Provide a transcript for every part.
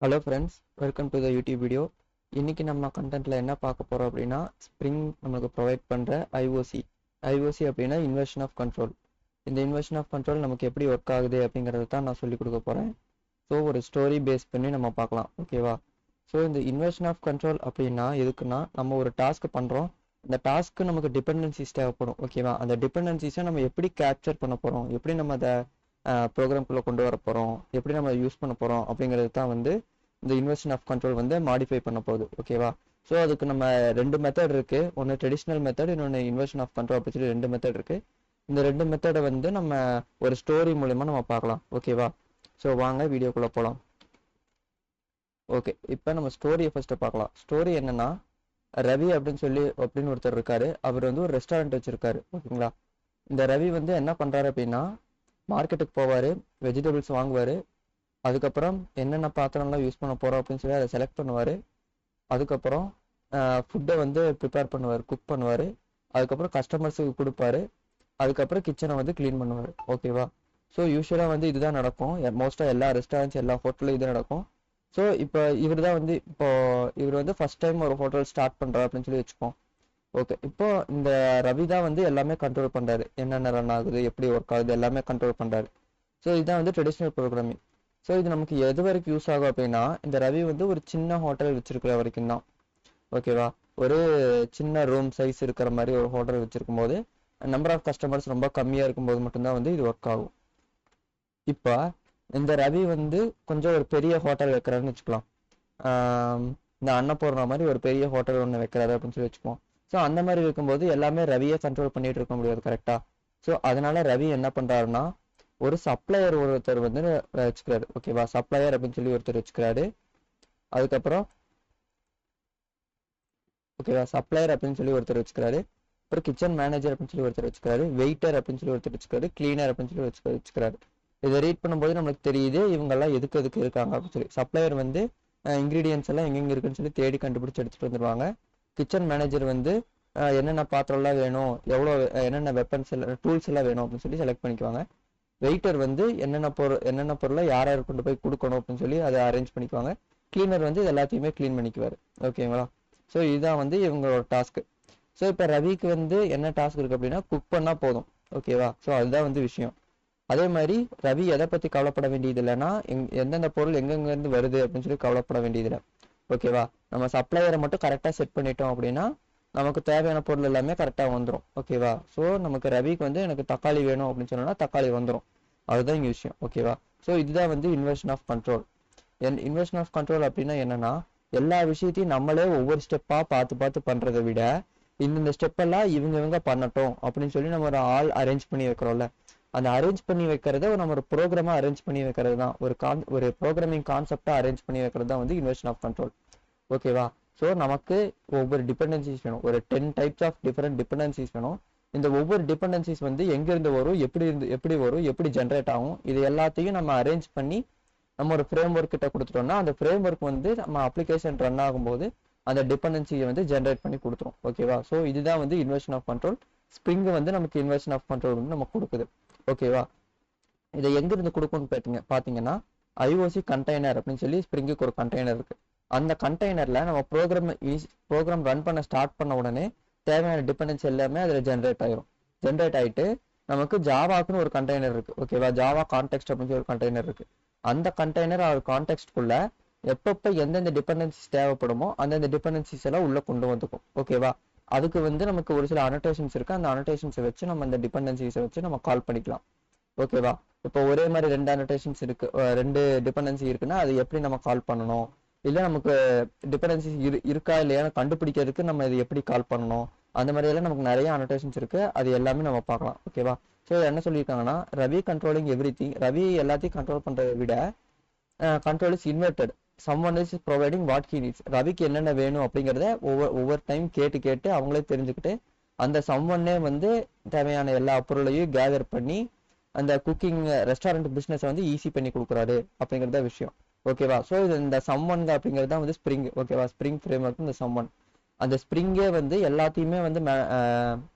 Hello friends, welcome to the YouTube video. இன்றைக்கி நம்ம கண்டென்ட்டில் என்ன பார்க்க போகிறோம் அப்படின்னா, ஸ்ப்ரிங் நம்மளுக்கு ப்ரொவைட் பண்ணுற ஐஓசி அப்படின்னா இன்வர்ஷன் ஆஃப் கண்ட்ரோல். இந்த இன்வர்ஷன் ஆஃப் கண்ட்ரோல் நமக்கு எப்படி ஒர்க் ஆகுது அப்படிங்கிறத தான் நான் சொல்லிக் கொடுக்க போகிறேன். ஸோ ஒரு ஸ்டோரி பேஸ் பண்ணி நம்ம பார்க்கலாம், ஓகேவா? ஸோ இந்த இன்வர்ஷன் ஆஃப் கண்ட்ரோல் அப்படின்னா எதுக்குன்னா, நம்ம ஒரு டாஸ்க் பண்ணுறோம், அந்த டாஸ்க்கு நமக்கு டிபெண்டன்சிஸ் தேவைப்படும், ஓகேவா? அந்த டிபெண்டன்சிஸை நம்ம எப்படி கேப்சர் பண்ண போகிறோம், எப்படி நம்ம அதை ப்ரோக்ராம்குள்ளே கொண்டு வர போகிறோம், எப்படி நம்ம யூஸ் பண்ண போகிறோம் அப்படிங்கிறது தான் வந்து இந்த இன்வர்ஷன் ஆஃப் கண்ட்ரோல் வந்து மாடிஃபை பண்ண போகுது, ஓகேவா? ஸோ அதுக்கு நம்ம ரெண்டு மெத்தட் இருக்கு. ஒன்று ட்ரெடிஷ்னல் மெத்தட், இன்னொன்று இன்வர்ஷன் ஆஃப் கண்ட்ரோல் அப்படி சொல்லி ரெண்டு மெத்தட் இருக்கு. இந்த ரெண்டு மெத்தடை வந்து நம்ம ஒரு ஸ்டோரி மூலமா நம்ம பார்க்கலாம், ஓகேவா? ஸோ வாங்க வீடியோக்குள்ள போகலாம். ஓகே, இப்போ நம்ம ஸ்டோரியை ஃபர்ஸ்ட் பார்க்கலாம். ஸ்டோரி என்னன்னா, ரவி அப்படின்னு ஒருத்தர் இருக்காரு. அவர் வந்து ஒரு ரெஸ்டாரண்ட் வச்சிருக்காரு, ஓகேங்களா? இந்த ரவி வந்து என்ன பண்றாரு அப்படின்னா, மார்க்கெட்டுக்கு போவாரு, வெஜிடபிள்ஸ் வாங்குவாரு, அதுக்கப்புறம் என்னென்ன பாத்திரம்லாம் யூஸ் பண்ண போகிறோம் அப்படின்னு சொல்லி அதை செலக்ட் பண்ணுவார். அதுக்கப்புறம் ஃபுட்டை வந்து ப்ரிப்பேர் பண்ணுவார், குக் பண்ணுவார். அதுக்கப்புறம் கஸ்டமர்ஸுக்கு கொடுப்பாரு. அதுக்கப்புறம் கிச்சனை வந்து க்ளீன் பண்ணுவார், ஓகேவா? ஸோ யூஸ்வலாக வந்து இதுதான் நடக்கும். மோஸ்ட்டாக எல்லா ரெஸ்டாரண்ட்ஸ், எல்லா ஹோட்டலும் இது நடக்கும். ஸோ இப்போ இவர் வந்து ஃபர்ஸ்ட் டைம் ஒரு ஹோட்டல் ஸ்டார்ட் பண்ணுறாரு அப்படின்னு சொல்லி வச்சுப்போம். ஓகே, இப்போ இந்த ரவி தான் வந்து எல்லாமே கண்ட்ரோல் பண்ணுறாரு. என்னென்ன ரன் ஆகுது, எப்படி ஒர்க் ஆகுது, எல்லாமே கண்ட்ரோல் பண்ணுறாரு. ஸோ இதுதான் வந்து ட்ரெடிஷ்னல் ப்ரோக்ராமிங். ஸோ இது நமக்கு எது வரைக்கும் யூஸ் ஆகும் அப்படின்னா, இந்த ரவி வந்து ஒரு சின்ன ஹோட்டல் வச்சிருக்கிற வரைக்கும் தான், ஓகேவா? ஒரு சின்ன ரூம் சைஸ் இருக்கிற மாதிரி ஒரு ஹோட்டல் வச்சிருக்கும் போது, நம்பர் ஆஃப் கஸ்டமர்ஸ் ரொம்ப கம்மியாக இருக்கும்போது மட்டும்தான் வந்து இது ஒர்க் ஆகும். இப்போ இந்த ரவி வந்து கொஞ்சம் ஒரு பெரிய ஹோட்டல் வைக்கிறாருன்னு வச்சுக்கலாம். இந்த அன்னபூர்ணா மாதிரி ஒரு பெரிய ஹோட்டல் ஒன்று வைக்கிறாரு அப்படின்னு சொல்லி வச்சுப்போம். ஸோ அந்த மாதிரி இருக்கும்போது எல்லாமே ரவியை கண்ட்ரோல் பண்ணிட்டு இருக்க முடியாது, கரெக்டா? ஸோ அதனால ரவி என்ன பண்றாருன்னா, ஒரு சப்ளையர் ஒருத்தர் வந்து வச்சுக்கிறாரு, ஓகேவா? சப்ளையர் அப்படின்னு சொல்லி ஒருத்தர் வச்சுக்கிறாரு. அதுக்கப்புறம் ஓகேவா, சப்ளையர் அப்படின்னு சொல்லி ஒருத்தர் வச்சுக்கிறாரு. அப்புறம் கிச்சன் மேனேஜர் அப்படின்னு சொல்லி ஒருத்தர் வச்சுக்கிறாரு. வெயிட்டர் அப்படின்னு சொல்லி ஒருத்தர் வச்சுக்கிறாரு. கிளீனர் அப்படின்னு சொல்லி வச்சுக்கிறாரு. இதை ரீட் பண்ணும்போது நம்மளுக்கு தெரியுது இவங்கெல்லாம் எதுக்கு இருக்காங்க அப்படின்னு சொல்லி. சப்ளையர் வந்து இன்கிரீடியன்ஸ் எல்லாம் எங்கெங்க இருக்குன்னு சொல்லி தேடி கண்டுபிடிச்சு எடுத்துட்டு வந்துருவாங்க. கிச்சன் மேனேஜர் வந்து என்னென்ன பாத்திரம்லாம் வேணும், எவ்வளோ என்னென்ன வெப்பன்ஸ் எல்லாம், டூல்ஸ் எல்லாம் வேணும் அப்படின்னு சொல்லி செலக்ட் பண்ணிக்குவாங்க. வெயிட்டர் வந்து என்னென்ன பொருளை யார் கொண்டு போய் கொடுக்கணும் அப்படின்னு சொல்லி அதை அரேஞ்ச் பண்ணிக்குவாங்க. கிளீனர் வந்து இது எல்லாத்தையுமே க்ளீன் பண்ணிக்குவார், ஓகேங்களா? ஸோ இதுதான் வந்து இவங்களோட டாஸ்க். ஸோ இப்போ ரவிக்கு வந்து என்ன டாஸ்க் இருக்கு அப்படின்னா, குக் பண்ணால் போதும், ஓகேவா? ஸோ அதுதான் வந்து விஷயம். அதே மாதிரி ரவி எதை பற்றி கவலைப்பட வேண்டியது இல்லைன்னா, எந்தெந்த பொருள் எங்கெங்கேருந்து வருது அப்படின்னு சொல்லி கவலைப்பட வேண்டியதில்லை, ஓகேவா? நம்ம சப்ளையரை மட்டும் கரெக்டாக செட் பண்ணிட்டோம் அப்படின்னா நமக்கு தேவையான பொருள் எல்லாமே கரெக்டாக வந்துடும், ஓகேவா? ஸோ நமக்கு ரவிக்கு வந்து எனக்கு தக்காளி வேணும் அப்படின்னு சொன்னோன்னா தக்காளி வந்துடும். அதுதான் இங்கே விஷயம், ஓகேவா? ஸோ இதுதான் வந்து inversion of control. Inversion of control அப்படின்னா என்னன்னா, எல்லா விஷயத்தையும் நம்மளே ஒவ்வொரு ஸ்டெப்பாக பார்த்து பண்ணுறதை விட, இந்த ஸ்டெப்பெல்லாம் இவங்க பண்ணட்டும் அப்படின்னு சொல்லி நம்ம ஒரு ஆள் அரேஞ்ச் பண்ணி வைக்கிறோம்ல, அந்த அரேஞ்ச் பண்ணி வைக்கிறத நம்ம ஒரு ப்ரோக்ராமாக அரேஞ்ச் பண்ணி வைக்கிறது தான், ஒரு ப்ரோக்ராமிங் கான்செப்டாக அரேஞ்ச் பண்ணி வைக்கிறது தான் வந்து இன்வர்ஷன் ஆஃப் கண்ட்ரோல், ஓகேவா? ஸோ நமக்கு ஒவ்வொரு டிபெண்டன்சிஸ் வேணும், ஒரு 10 டைப்ஸ் ஆஃப் டிஃபரெண்ட் டிபெண்டன்சிஸ் வேணும். இந்த ஒவ்வொரு டிபெண்டன்சிஸ் வந்து எங்கேருந்து வரும், எப்படி வரும், எப்படி ஜென்ரேட் ஆகும், இது எல்லாத்தையும் நம்ம அரேஞ்ச் பண்ணி நம்ம ஒரு ஃப்ரேம் ஒர்க் கிட்ட கொடுத்துட்டோம்னா, அந்த ஃப்ரேம் ஒர்க் வந்து நம்ம அப்ளிகேஷன் ரன் ஆகும்போது அந்த டிபெண்டன்சியை வந்து ஜென்ரேட் பண்ணி கொடுத்துரும், ஓகேவா? ஸோ இதுதான் வந்து இன்வர்ஷன் ஆஃப் கண்ட்ரோல். ஸ்ப்ரிங் வந்து நமக்கு இன்வர்ஷன் ஆஃப் கண்ட்ரோல் வந்து நமக்கு கொடுக்குது, ஓகேவா? இதை எங்கிருந்து கொடுக்கும்னு பார்த்தீங்கன்னா, ஐஓசி கண்டெய்னர் அப்படின்னு சொல்லி ஸ்ப்ரிங்குக்கு ஒரு கண்டெய்னர் இருக்கு. அந்த கண்டெய்னர்ல நம்ம ப்ரோக்ராம் ரன் பண்ண ஸ்டார்ட் பண்ண உடனே தேவையான டிபெண்டன்சி எல்லாமே அதில் ஜென்ரேட் ஆகிட்டு நமக்கு ஜாவாக்குன்னு ஒரு கண்டெய்னர் இருக்கு, ஓகேவா? ஜாவா கான்டெக்ஸ்ட் அப்படின்னு சொல்லி ஒரு கண்டெய்னர் இருக்கு. அந்த கண்டெய்னர் ஒரு கான்டெக்ஸ்ட்குள்ள எப்பப்போ எந்தெந்த டிபெண்டன்சிஸ் தேவைப்படுமோ அந்தந்த டிபெண்டன்சிஸ் எல்லாம் உள்ள கொண்டு வந்துக்கும், ஓகேவா? அதுக்கு வந்து நமக்கு ஒரு சில அனோட்டேஷன்ஸ் இருக்கு. அந்த அனோட்டேஷன்ஸை வச்சு நம்ம அந்த டிபெண்டன்சிஸை வச்சு நம்ம கால் பண்ணிக்கலாம், ஓகேவா? இப்போ ஒரே மாதிரி ரெண்டு அனோட்டேஷன்ஸ் இருக்கு, ரெண்டு டிபெண்டன்சி இருக்குன்னா அது எப்படி நம்ம கால் பண்ணணும், இல்லை நமக்கு டிபெண்டன்சி இருக்கா இல்லையான்னு கண்டுபிடிக்கிறதுக்கு நம்ம இது எப்படி கால் பண்ணணும், அந்த மாதிரி எல்லாம் நமக்கு நிறைய அனோட்டேஷன்ஸ் இருக்கு. அது எல்லாமே நம்ம பார்க்கலாம், ஓகேவா? ஸோ என்ன சொல்லியிருக்காங்கன்னா, ரவி கண்ட்ரோலிங் எவ்ரிதிங், ரவி எல்லாத்தையும் கண்ட்ரோல் பண்றதை விட control is inverted, someone is providing what he needs. ரவிக்கு என்னென்ன வேணும் அப்படிங்கிறத ஒவ்வொரு டைம் கேட்டு அவங்களே தெரிஞ்சுக்கிட்டு அந்த சம்ஒன்னே வந்து தேவையான எல்லா பொருளையும் கேதர் பண்ணி அந்த குக்கிங் ரெஸ்டாரண்ட் பிஸ்னஸ் வந்து ஈஸி பண்ணி கொடுக்குறாரு அப்படிங்கிறத விஷயம், ஓகேவா? ஸோ இது இந்த சம்ஒன் அப்படிங்கிறது தான் வந்து ஸ்ப்ரிங், ஓகேவா? ஸ்ப்ரிங் ஃப்ரேம் ஒர்க் இந்த சம்ஒன். அந்த ஸ்ப்ரிங்கே வந்து எல்லாத்தையுமே வந்து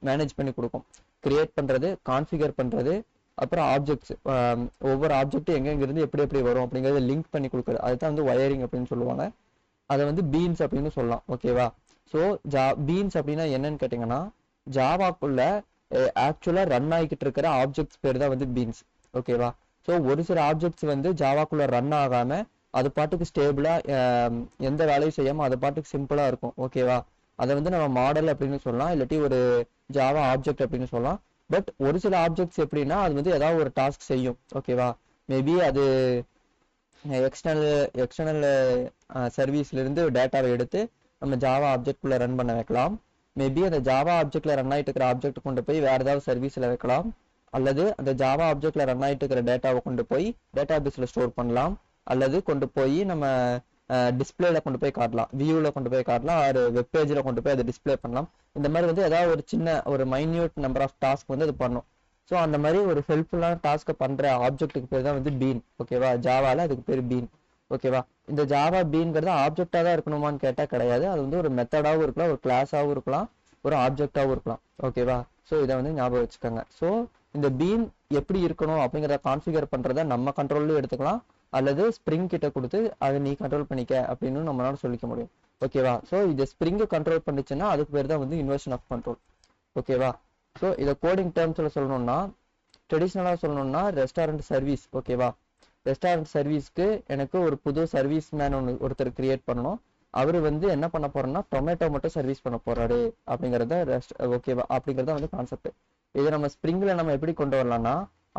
மேனேஜ் பண்ணி கொடுக்கும். கிரியேட் பண்றது, கான்ஃபிகர் பண்றது, அப்புறம் ஆப்ஜெக்ட்ஸ், ஒவ்வொரு ஆப்ஜெக்ட்டும் எங்கெங்கிருந்து எப்படி எப்படி வரும் அப்படிங்கிறத லிங்க் பண்ணி கொடுக்குறது, அதுதான் வந்து ஒயரிங் அப்படின்னு சொல்லுவாங்க. அதை வந்து பீன்ஸ் அப்படின்னு சொல்லலாம். ஓகேவா? ஸோ பீன்ஸ் அப்படின்னா என்னன்னு கேட்டிங்கன்னா, ஜாவாக்குள்ள ஆக்சுவலா ரன் ஆகிக்கிட்டு இருக்கிற ஆப்ஜெக்ட்ஸ் பேர் தான் வந்து பீன்ஸ். ஓகேவா? ஸோ ஒரு சில ஆப்ஜெக்ட்ஸ் வந்து ஜாவாக்குள்ள ரன் ஆகாம அது பாட்டுக்கு ஸ்டேபிளா எந்த வேலையும் செய்யாம அது பாட்டுக்கு சிம்பிளா இருக்கும். ஓகேவா? அதை வந்து நம்ம மாடல் அப்படின்னு சொல்லலாம், இல்லாட்டி ஒரு ஜாவா ஆப்ஜெக்ட் அப்படின்னு சொல்லலாம். பட் ஒரு சில ஆப்ஜெக்ட்ஸ் எப்படின்னா அது வந்து ஏதாவது ஒரு டாஸ்க் செய்யும். ஓகேவா? மேபி அது எக்ஸ்டர்னல் சர்வீஸ்ல இருந்து டேட்டாவை எடுத்து நம்ம ஜாவா ஆப்ஜெக்ட்குள்ள ரன் பண்ண வைக்கலாம். மேபி அந்த ஜாவா ஆப்ஜெக்ட்ல ரன் ஆகிட்டு இருக்கிற ஆப்ஜெக்ட் கொண்டு போய் வேற ஏதாவது சர்வீஸ்ல வைக்கலாம், அல்லது அந்த ஜாவா ஆப்ஜெக்ட்ல ரன் ஆகிட்டு இருக்கிற டேட்டாவை கொண்டு போய் டேட்டா பேஸ்ல ஸ்டோர் பண்ணலாம், அல்லது கொண்டு போய் நம்ம டிஸ்பிளேல கொண்டு போய் காட்டலாம், வியூவில் கொண்டு போய் காட்டலாம், ஒரு வெப் பேஜில் கொண்டு போய் அதை டிஸ்பிளே பண்ணலாம். இந்த மாதிரி வந்து ஏதாவது ஒரு சின்ன ஒரு மைன்யூட் நம்பர் ஆஃப் டாஸ்க் வந்து அது பண்ணும். ஸோ அந்த மாதிரி ஒரு ஹெல்ப்ஃபுல்லான டாஸ்க்கை பண்ற ஆப்ஜெக்ட்டுக்கு பேர் தான் வந்து பீன். ஓகேவா? ஜாவால அதுக்கு பேர் பீன். ஓகேவா? இந்த ஜாவா பீன்கிறது ஆப்ஜெக்டா தான் இருக்கணுமான்னு கேட்டால் கிடையாது. அது வந்து ஒரு மெத்தடாகவும் இருக்கலாம், ஒரு கிளாஸாகவும் இருக்கலாம், ஒரு ஆப்ஜெக்டாகவும் இருக்கலாம். ஓகேவா? ஸோ இதை வந்து ஞாபகம் வச்சுக்கோங்க. ஸோ இந்த பீன் எப்படி இருக்கணும் அப்படிங்கிறத கான்ஃபிகர் பண்றத நம்ம கண்ட்ரோல்லையும் எடுத்துக்கலாம், அல்லது ஸ்ப்ரிங் கிட்ட கொடுத்து அதை நீ கண்ட்ரோல் பண்ணிக்க அப்படின்னு நம்மளால சொல்லிக்க முடியும். ஓகேவா? ஸோ இது ஸ்ப்ரிங்கை கண்ட்ரோல் பண்ணிச்சுன்னா அதுக்கு பேர் தான் வந்து இன்வர்ஷன் ஆஃப் கண்ட்ரோல். ஓகேவா? ஸோ இதை கோடிங் டேர்ம்ஸில் சொல்லணும்னா, ட்ரெடிஷ்னலாக சொல்லணும்னா ரெஸ்டாரண்ட் சர்வீஸ். ஓகேவா? ரெஸ்டாரண்ட் சர்வீஸ்க்கு எனக்கு ஒரு புது சர்வீஸ் மேன் ஒருத்தர் கிரியேட் பண்ணணும். அவர் வந்து என்ன பண்ண போறோம்னா டொமேட்டோ மட்டும் சர்வீஸ் பண்ண போறாரு அப்படிங்கிறத ஓகேவா அப்படிங்கிறத வந்து கான்செப்ட். இதை நம்ம ஸ்ப்ரிங்ல நம்ம எப்படி கொண்டு வரலாம்னா,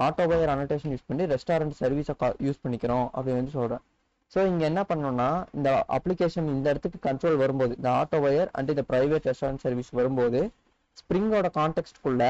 ஆட்டோ வயர் அனோடேஷன் யூஸ் பண்ணி ரெஸ்டாரண்ட் சர்வீஸை யூஸ் பண்ணிக்கிறோம் அப்படின்னு வந்து சொல்றேன். ஸோ இங்க என்ன பண்ணணும்னா, இந்த அப்ளிகேஷன் இந்த இடத்துக்கு கண்ட்ரோல் வரும்போது, இந்த ஆட்டோ வயர் அண்ட் இந்த பிரைவேட் ரெஸ்டாரண்ட் சர்வீஸ் வரும்போது ஸ்ப்ரிங்கோட கான்டெக்ட்குள்ள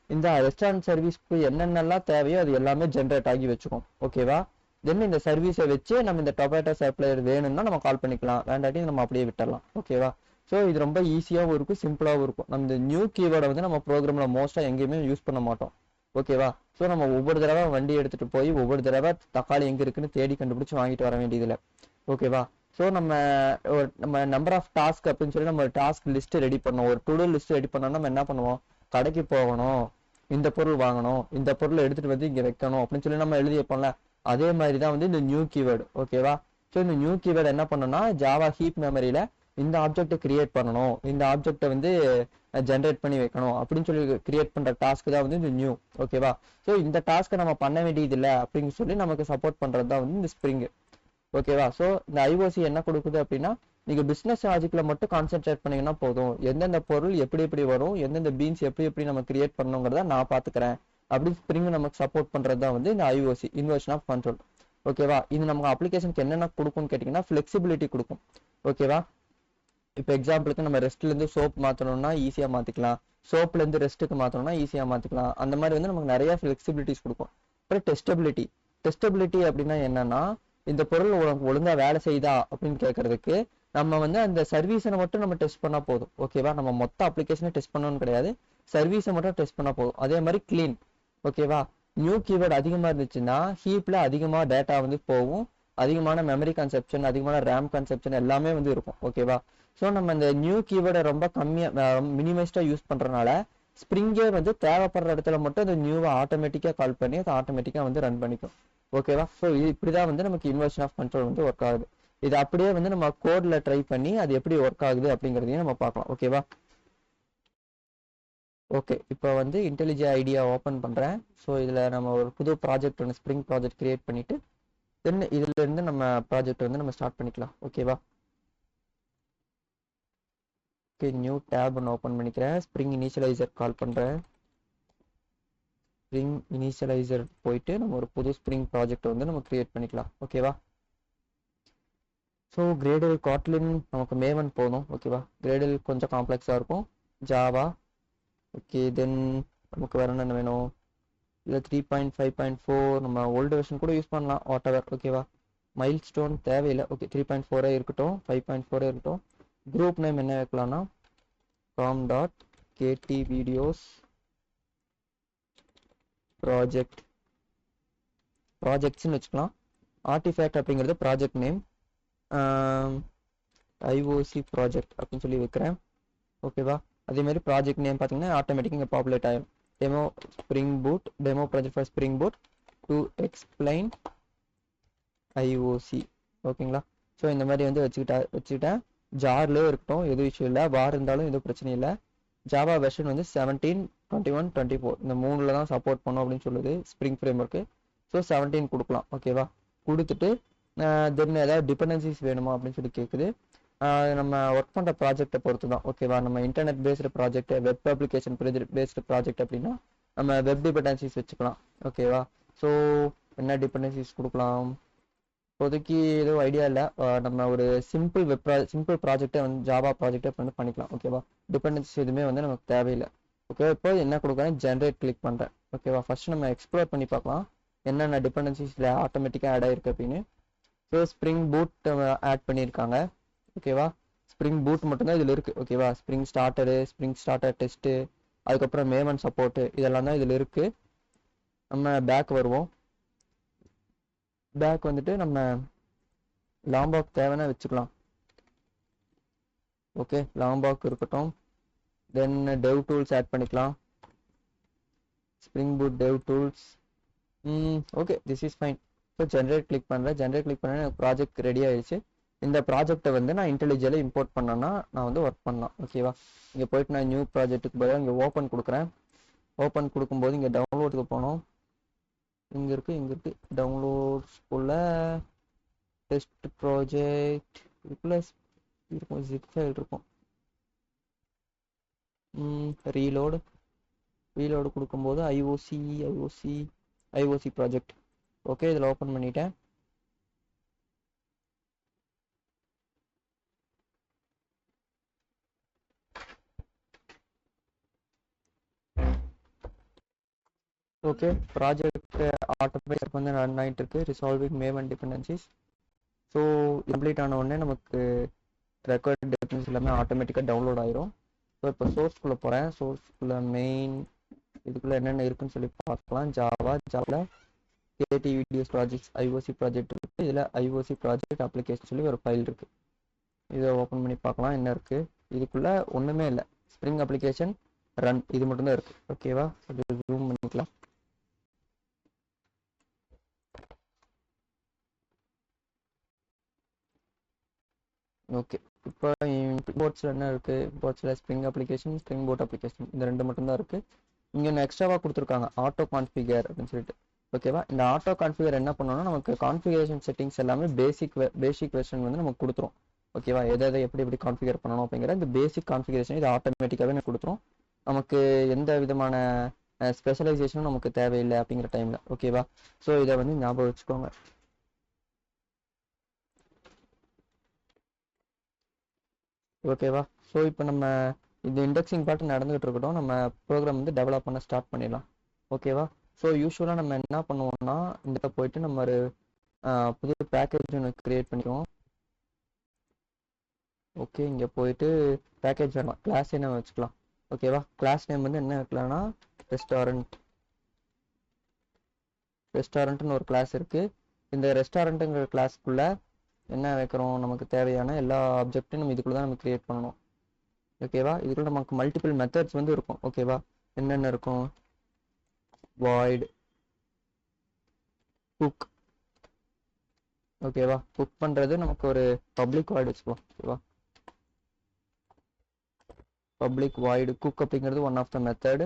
இந்த ரெஸ்டாரண்ட் சர்வீஸ்க்கு என்னென்னலாம் தேவையோ அது எல்லாமே ஜென்ரேட் ஆகி வச்சுக்கோம். ஓகேவா? தென் இந்த சர்வீஸை வச்சு நம்ம இந்த டொமேட்டோ சப்ளையர் வேணும்னா நம்ம கால் பண்ணிக்கலாம், வேண்டாட்டி நம்ம அப்படியே விட்டுடலாம். ஓகேவா? ஸோ இது ரொம்ப ஈஸியாகவும் இருக்கும், சிம்பிளாகவும் இருக்கும். நம்ம இந்த நியூ கீவேர்டை வந்து நம்ம ப்ரோக்ராம்ல மோஸ்டா எங்கேயுமே யூஸ் பண்ண மாட்டோம். ஓகேவா? ஸோ நம்ம ஒவ்வொரு தடவை வண்டி எடுத்துட்டு போய் ஒவ்வொரு தடவை தக்காளி எங்க இருக்குன்னு தேடி கண்டுபிடிச்சு வாங்கிட்டு வர வேண்டியதில்லை. ஓகேவா? ஸோ நம்ம நம்பர் ஆஃப் டாஸ்க் அப்படின்னு சொல்லி நம்ம டாஸ்க் லிஸ்ட் ரெடி பண்ணோம், ஒரு டு டூ லிஸ்ட் ரெடி பண்ணோம்னா நம்ம என்ன பண்ணுவோம், கடைக்கு போகணும், இந்த பொருள் வாங்கணும், இந்த பொருளை எடுத்துட்டு வந்து இங்க வைக்கணும் அப்படின்னு சொல்லி நம்ம எழுதி வைப்போம்ல. அதே மாதிரி தான் வந்து இந்த நியூ கீவேர்டு. ஓகேவா? ஸோ இந்த நியூ கீவேர்டு என்ன பண்ணணும்னா, ஜாவா ஹீப் மெமரியில இந்த ஆப்ஜெக்டை கிரியேட் பண்ணணும், இந்த ஆப்ஜெக்டை வந்து ஜென்ரேட் பண்ணி வைக்கணும் அப்படின்னு சொல்லி கிரியேட் பண்ற டாஸ்க் தான் வந்து இந்த நியூ. ஓகேவா? ஸோ இந்த டாஸ்க்கை நம்ம பண்ண வேண்டியது இல்லை அப்படின்னு சொல்லி நமக்கு சப்போர்ட் பண்றது தான் வந்து இந்த ஸ்ப்ரிங். ஓகேவா? ஸோ இந்த ஐஓசி என்ன கொடுக்குது அப்படின்னா, நீங்க பிசினஸ் லாஜிக்ல மட்டும் கான்சென்ட்ரேட் பண்ணீங்கன்னா போதும், எந்தெந்த பொருள் எப்படி எப்படி வரும், எந்தெந்த பீன்ஸ் எப்படி எப்படி நம்ம கிரியேட் பண்ணணுங்கிறத நான் பாத்துக்கிறேன் அப்படி ஸ்ப்ரிங் நமக்கு சப்போர்ட் பண்றது தான் வந்து இந்த ஐஓசி, இன்வர்ஷன் ஆஃப் கண்ட்ரோல். ஓகேவா? இது நமக்கு அப்ளிகேஷனுக்கு என்னென்ன கொடுக்கும்னு கேட்டீங்கன்னா, ஃபிளெக்சிபிலிட்டி கொடுக்கும். ஓகேவா? இப்போ எக்ஸாம்பிளுக்கு நம்ம ரெஸ்ட்ல இருந்து சோப் மாத்தணும்னா ஈஸியா மாத்திக்கலாம், சோப்ல இருந்து ரெஸ்ட்டுக்கு மாத்தணும்னா ஈஸியா மாத்திக்கலாம். அந்த மாதிரி வந்து நமக்கு நிறைய ஃபிளெக்சிபிலிட்டிஸ் கொடுக்கும். அப்புறம் டெஸ்டபிலிட்டி அப்படின்னா என்னன்னா, இந்த பொருள் உனக்கு ஒழுங்கா வேலை செய்யுதா அப்படின்னு கேட்கறதுக்கு நம்ம வந்து அந்த சர்வீஸை மட்டும் நம்ம டெஸ்ட் பண்ணா போதும். ஓகேவா? நம்ம மொத்த அப்ளிகேஷனை டெஸ்ட் பண்ணணும்னு கிடையாது, சர்வீஸை மட்டும் டெஸ்ட் பண்ணா போதும். அதே மாதிரி கிளீன். ஓகேவா? நியூ கீவேர்டு அதிகமா இருந்துச்சுன்னா ஹீப்ல அதிகமா டேட்டா வந்து போகும், அதிகமான மெமரி கன்செப்ஷன், அதிகமான ரேம் கன்செப்ஷன் எல்லாமே வந்து இருக்கும். ஓகேவா? ஸோ நம்ம இந்த நியூ கீவேர்டை ரொம்ப கம்மியா மினிமைஸ்டா யூஸ் பண்றதுனால ஸ்ப்ரிங்கே வந்து தேவைப்படுற இடத்துல மட்டும் அந்த நியூவை ஆட்டோமேட்டிக்கா கால் பண்ணி அதை ஆட்டோமேட்டிக்கா வந்து ரன் பண்ணிக்கும். ஓகேவா? ஸோ இப்படிதான் வந்து நமக்கு இன்வர்ஷன் ஆஃப் கண்ட்ரோல் வந்து ஒர்க் ஆகுது. இது அப்படியே வந்து நம்ம கோட்ல ட்ரை பண்ணி அது எப்படி ஒர்க் ஆகுது அப்படிங்கிறதையும் நம்ம பார்க்கலாம். ஓகேவா? ஓகே, இப்போ வந்து இன்டெலிஜென்ட் ஐடியா ஓப்பன் பண்றேன். ஸோ இதுல நம்ம ஒரு புது ப்ராஜெக்ட் ஒன்று ஸ்ப்ரிங் ப்ராஜெக்ட் கிரியேட் பண்ணிட்டு தென் இதுல இருந்து நம்ம ப்ராஜெக்ட் வந்து நம்ம ஸ்டார்ட் பண்ணிக்கலாம். ஓகேவா? ஓகே, நியூ டேப் ஒன்று ஓப்பன் பண்ணிக்கிறேன், ஸ்ப்ரிங் இனிஷியலைசர் கால் பண்றேன். ஸ்ப்ரிங் இனிஷியலைசர் போயிட்டு நம்ம ஒரு புது ஸ்ப்ரிங் ப்ராஜெக்ட் வந்து நம்ம கிரியேட் பண்ணிக்கலாம். ஓகேவா? ஸோ கிரேடல் காட்லின் நமக்கு மேவன் போதும். ஓகேவா? கிரேடல் கொஞ்சம் காம்ப்ளெக்ஸாக இருக்கும். ஜாவா. ஓகே, தென் நமக்கு வேற என்ன வேணும், இல்லை 3.5.4 நம்ம ஓல்டு வெர்ஷன் கூட யூஸ் பண்ணலாம், வாட் எவர். ஓகேவா? மைல் ஸ்டோன் தேவையில்லை. ஓகே, 3.4 இருக்கட்டும், 5.4 இருக்கட்டும். குரூப் நேம் என்ன வைக்கலாம்னா com.kt videos ப்ராஜெக்ட்ஸ்ன்னு வச்சுக்கலாம். ஆர்டிஃபேக்ட் அப்படிங்கிறது ப்ராஜெக்ட் நேம், ஐஓசி ப்ராஜெக்ட் அப்படின்னு சொல்லி வைக்கிறேன். ஓகேவா? அதே மாதிரி ப்ராஜெக்ட் நேம் பார்த்தீங்கன்னா ஆட்டோமேட்டிக்காக இங்கே பாப்புலேட் ஆகும். Demo spring boot demo project for spring boot to explain IOC. ஓகேங்களா? ஸோ இந்த மாதிரி வந்து வச்சுக்கிட்டேன். ஜார்லேயே இருக்கட்டும், எதுவும் இஷ்யூ இல்லை. வார் இருந்தாலும் எதுவும் பிரச்சனை இல்லை. ஜாவா வெர்ஷன் வந்து 17, 21, 24 இந்த 3ல் தான் சப்போர்ட் பண்ணும் அப்படின்னு சொல்லுது ஸ்ப்ரிங் ஃப்ரேம் ஒர்க்கு. ஸோ 17 கொடுக்கலாம். ஓகேவா? கொடுத்துட்டு தென் ஏதாவது டிபெண்டன்சிஸ் வேணுமா அப்படின்னு சொல்லி கேட்குது. நம்ம ஒர்க் பண்ணுற ப்ராஜெக்டை பொறுத்து தான். ஓகேவா? நம்ம internet based project, web application based project அப்படின்னா நம்ம வெப் டிபெண்டன்சிஸ் வச்சுக்கலாம். ஓகேவா? ஸோ என்ன டிபெண்டன்சிஸ் கொடுக்கலாம் இப்போதைக்கு எதுவும் ஐடியா இல்லை. நம்ம ஒரு சிம்பிள் ப்ராஜெக்டை வந்து ஜாவா ப்ராஜெக்டை வந்து பண்ணிக்கலாம். ஓகேவா? டிபெண்டன்சிஸ் எதுவுமே வந்து நமக்கு தேவையில்லை. ஓகே, இப்போ என்ன கொடுக்குறேன், ஜென்ரேட் கிளிக் பண்ணுறேன். ஓகேவா? ஃபர்ஸ்ட் நம்ம எக்ஸ்ப்ளோர் பண்ணி பார்க்கலாம் என்னென்ன டிபெண்டன்சிஸில் ஆட்டோமேட்டிக்காக ஆட் ஆயிருக்கு அப்படின்னு. ஸோ ஸ்ப்ரிங் பூட் ஆட் பண்ணியிருக்காங்க. ஓகேவா? ஸ்ப்ரிங் பூட் மட்டும்தான் இதில் இருக்குது. ஓகேவா? ஸ்ப்ரிங் ஸ்டார்டர் டெஸ்ட்டு, அதுக்கப்புறம் மேவன் சப்போர்ட்டு, இதெல்லாம் தான் இதில் இருக்குது. நம்ம பேக் வருவோம். பேக் வந்துட்டு நம்ம லாம்பாக் தேவைன்னா வச்சுக்கலாம். ஓகே, லாம்பாக் இருக்கட்டும். தென் டெவ் டூல்ஸ் ஆட் பண்ணிக்கலாம். Spring boot டெவ் tools. Okay, this is fine. So generate click பண்ணுறேன். ஜென்ரேட் கிளிக் பண்ண எனக்கு ப்ராஜெக்ட் ரெடி ஆயிடுச்சு. இந்த ப்ராஜெக்டை வந்து நான் இன்டெலிஜென்ட்ல இம்போர்ட் பண்ணேன்னா நான் வந்து ஒர்க் பண்ணலாம். ஓகேவா? இங்கே போயிட்டு நான் நியூ ப்ராஜெக்ட்டுக்கு பதிலாக இங்கே ஓப்பன் கொடுக்குறேன். ஓப்பன் கொடுக்கும்போது இங்கே டவுன்லோடுக்கு போனோம். இங்கே இருக்குது டவுன்லோட்ஸ்குள்ள டெஸ்ட் ப்ராஜெக்ட் இதுக்குள்ள இருக்கும், ஜிப் ஃபைல் இருக்கும். ரீலோடு கொடுக்கும்போது ஐஓசி ப்ராஜெக்ட். ஓகே, இதில் ஓப்பன் பண்ணிட்டேன். ஓகே, ப்ராஜெக்ட் ஆட்டோமேட்டிக் வந்து ரன் ஆகிட்டு இருக்கு. Resolving Maven dependencies. So complete ஆன உடனே நமக்கு ரெக்கார்ட் டிபெண்டன்ஸ் எல்லாமே ஆட்டோமேட்டிக்காக டவுன்லோட் ஆயிரும். ஸோ இப்போ சோர்ஸ்குள்ளே போகிறேன். சோர்ஸ்குள்ளே மெயின் இதுக்குள்ளே என்னென்ன இருக்குன்னு சொல்லி பார்க்கலாம். ஜாவாவில் கேடி வீடியோஸ் ப்ராஜெக்ட்ஸ் ஐஓசி ப்ராஜெக்ட் இருக்குது. இதில் ஐஓசி ப்ராஜெக்ட் அப்ளிகேஷன் சொல்லி ஒரு ஃபைல் இருக்குது. இதை ஓப்பன் பண்ணி பார்க்கலாம் என்ன இருக்குது. இதுக்குள்ளே ஒன்றுமே இல்லை. ஸ்ப்ரிங் அப்ளிகேஷன் ரன் இது மட்டும்தான் இருக்குது. ஓகேவா? அது ஜூம் பண்ணிக்கலாம். ஓகே, இப்போ இம்போர்ட்ஸில் என்ன இருக்குது, இம்போர்ட்ஸில் Spring application, Spring Boot application, இந்த ரெண்டு மட்டும்தான் இருக்குது. இங்கே ஒன்று எக்ஸ்ட்ராவாக கொடுத்துருக்காங்க, ஆட்டோ கான்ஃபிகர் அப்படின்னு சொல்லிட்டு. ஓகேவா? இந்த ஆட்டோ கான்ஃபிகர் என்ன பண்ணோம்னா நமக்கு கான்ஃபிகரேஷன் செட்டிங்ஸ் எல்லாமே பேசிக் வெர்ஷன் வந்து நமக்கு கொடுத்துரும். ஓகேவா? எதை எப்படி கான்ஃபிகர் பண்ணணும் அப்படிங்கிற இந்த பேசிக் கான்ஃபிகரேஷன் இது ஆட்டோமேட்டிக்காகவே எனக்கு கொடுத்துரும். நமக்கு எந்த விதமான ஸ்பெஷலைசேஷனும் நமக்கு தேவையில்லை அப்படிங்கிற டைமில். ஓகேவா? ஸோ இதை வந்து ஞாபகம் வச்சுக்கோங்க. ஓகேவா? ஸோ இப்போ நம்ம இந்த இண்டெக்ஸிங் பார்ட் நடந்துகிட்டு இருக்கட்டும். நம்ம ப்ரோக்ராம் வந்து டெவலப் பண்ண ஸ்டார்ட் பண்ணிடலாம். ஓகேவா? ஸோ யூஸ்வலாக நம்ம என்ன பண்ணுவோம்னா இந்த போயிட்டு நம்ம ஒரு புது பேக்கேஜ் ஒன்று க்ரியேட் பண்ணிக்குவோம். ஓகே, இங்கே போயிட்டு பேக்கேஜ் வேணும், கிளாஸ் நேம் வச்சுக்கலாம். ஓகேவா? கிளாஸ் நேம் வந்து என்ன வைக்கலாம்னா ரெஸ்டாரண்ட்னு ஒரு கிளாஸ் இருக்குது. இந்த ரெஸ்டாரண்ட்டுங்கிற கிளாஸ்க்குள்ளே என்ன வைக்கிறோம், நமக்கு தேவையான எல்லா ஆப்ஜெக்ட்டும் நம்ம இதுக்குள்ள தான் நம்ம கிரியேட் பண்ணணும். ஓகேவா? இதுக்குள்ள நமக்கு மல்டிபிள் மெத்தட்ஸ் வந்து இருக்கும். ஓகேவா? என்னென்ன இருக்கும், வாய்ட் குக். ஓகேவா? குக் பண்ணுறது நமக்கு ஒரு பப்ளிக் வாய்டு வச்சுக்கலாம். ஓகேவா? பப்ளிக் வாய்டு குக் அப்படிங்கிறது ஒன் ஆஃப் த மெத்தட்.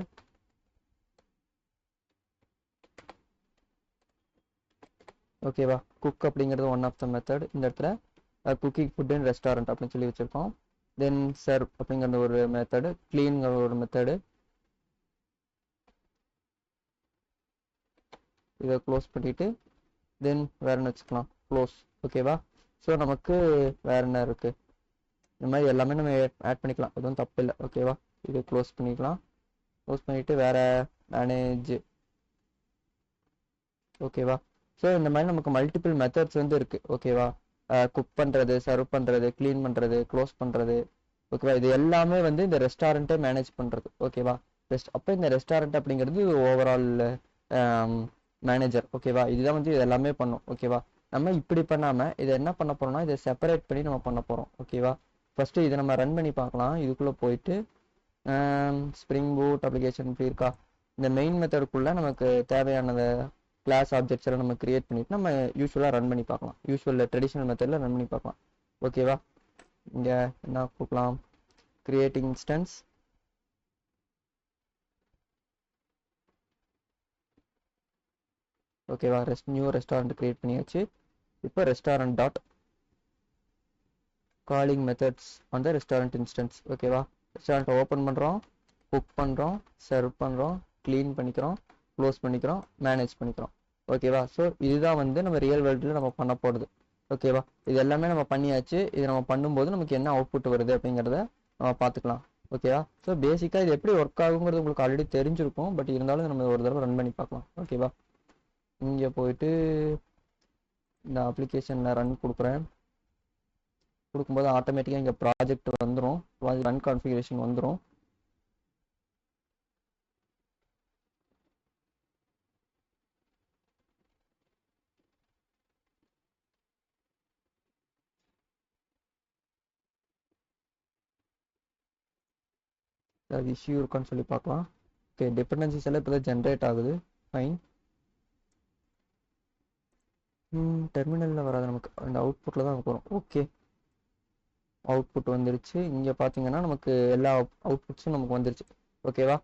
ஓகேவா? குக் அப்படிங்கிறது ஒன் ஆஃப் த மெத்தட். இந்த இடத்துல குக்கிங் ஃபுட் அண்ட் ரெஸ்டாரண்ட் அப்படின்னு சொல்லி வச்சுருக்கோம். தென் சர்வ் அப்படிங்கிற ஒரு மெத்தடு, கிளீன்ங்கிற ஒரு மெத்தடு. இதை க்ளோஸ் பண்ணிவிட்டு தென் வேறு என்ன வச்சுக்கலாம், க்ளோஸ். ஓகேவா? ஸோ நமக்கு வேறு என்ன இருக்குது, இந்த மாதிரி எல்லாமே நம்ம ஆட் பண்ணிக்கலாம், எதுவும் தப்பு இல்லை. ஓகேவா? இதை க்ளோஸ் பண்ணிக்கலாம். க்ளோஸ் பண்ணிவிட்டு வேறு மேனேஜ். ஓகேவா? ஸோ இந்த மாதிரி நமக்கு மல்டிபிள் மெத்தட்ஸ் வந்து இருக்குது. ஓகேவா? குக் பண்ணுறது, சர்வ் பண்ணுறது, க்ளீன் பண்ணுறது, க்ளோஸ் பண்ணுறது. ஓகேவா? இது எல்லாமே வந்து இந்த ரெஸ்டாரண்ட்டை மேனேஜ் பண்ணுறது. ஓகேவா? அப்போ இந்த ரெஸ்டாரண்ட் அப்படிங்கிறது ஓவரால் மேனேஜர். ஓகேவா? இதுதான் வந்து இது எல்லாமே பண்ணும். ஓகேவா? நம்ம இப்படி பண்ணாமல் இதை என்ன பண்ண போகிறோம்னா இதை செப்பரேட் பண்ணி நம்ம பண்ண போகிறோம். ஓகேவா? ஃபஸ்ட்டு இதை நம்ம ரன் பண்ணி பார்க்கலாம். இதுக்குள்ளே போயிட்டு ஸ்ப்ரிங் பூட் அப்ளிகேஷன் இப்படி இருக்கா, இந்த மெயின் மெத்தடுக்குள்ள நமக்கு தேவையான கிளாஸ் ஆப்ஜெக்ட்ஸ் எல்லாம் நம்ம கிரியேட் பண்ணிட்டு நம்ம யூஸ்வலாக ரன் பண்ணி பார்க்கலாம். யூஸ்வல் ட்ரெடிஷனல் மெத்தடில் ரன் பண்ணி பார்க்கலாம். ஓகேவா? இங்கே என்ன கொடுக்கலாம்? கிரியேட்டிங் இன்ஸ்டன்ஸ், ஓகேவா? நியூ ரெஸ்டாரண்ட் கிரியேட் பண்ணியாச்சு. இப்போ restaurant dot calling methods on the restaurant instance. ஓகேவா? ரெஸ்டாரண்ட் ஓப்பன் பண்ணுறோம், குக் பண்ணுறோம், சர்வ் பண்ணுறோம், க்ளீன் பண்ணிக்கிறோம், க்ளோஸ் பண்ணிக்கிறோம், மேனேஜ் பண்ணிக்கிறோம். ஓகேவா? ஸோ இதுதான் வந்து நம்ம ரியல் வேர்ல்டில் நம்ம பண்ண போகிறது. ஓகேவா? இது எல்லாமே நம்ம பண்ணியாச்சு. இது நம்ம பண்ணும்போது நமக்கு என்ன அவுட்புட் வருது அப்படிங்கிறத நம்ம பார்த்துக்கலாம். ஓகேவா? ஸோ பேசிக்காக இது எப்படி ஒர்க் ஆகுங்கிறது உங்களுக்கு ஆல்ரெடி தெரிஞ்சிருக்கும். பட் இருந்தாலும் நம்ம ஒரு தடவை ரன் பண்ணி பார்க்கலாம். ஓகேவா? இங்கே போயிட்டு இந்த அப்ளிகேஷனில் ரன் கொடுக்குறேன். கொடுக்கும்போது ஆட்டோமேட்டிக்காக இங்கே ப்ராஜெக்ட் வந்துடும், ரன் கான்ஃபிகரேஷன் வந்துடும். அது இஷ்யூ இருக்கான்னு சொல்லி பார்க்கலாம். ஓகே, டிபெண்டன்சிஸ் எல்லாம் இப்போ தான் ஜென்ரேட் ஆகுது. ஃபைன். டெர்மினலில் வராது, நமக்கு அந்த அவுட்புட்டில் தான் வரும். ஓகே, அவுட்புட் வந்துருச்சு. இங்கே பார்த்தீங்கன்னா நமக்கு எல்லா அவுட்புட்ஸும் நமக்கு வந்துருச்சு. ஓகேவா?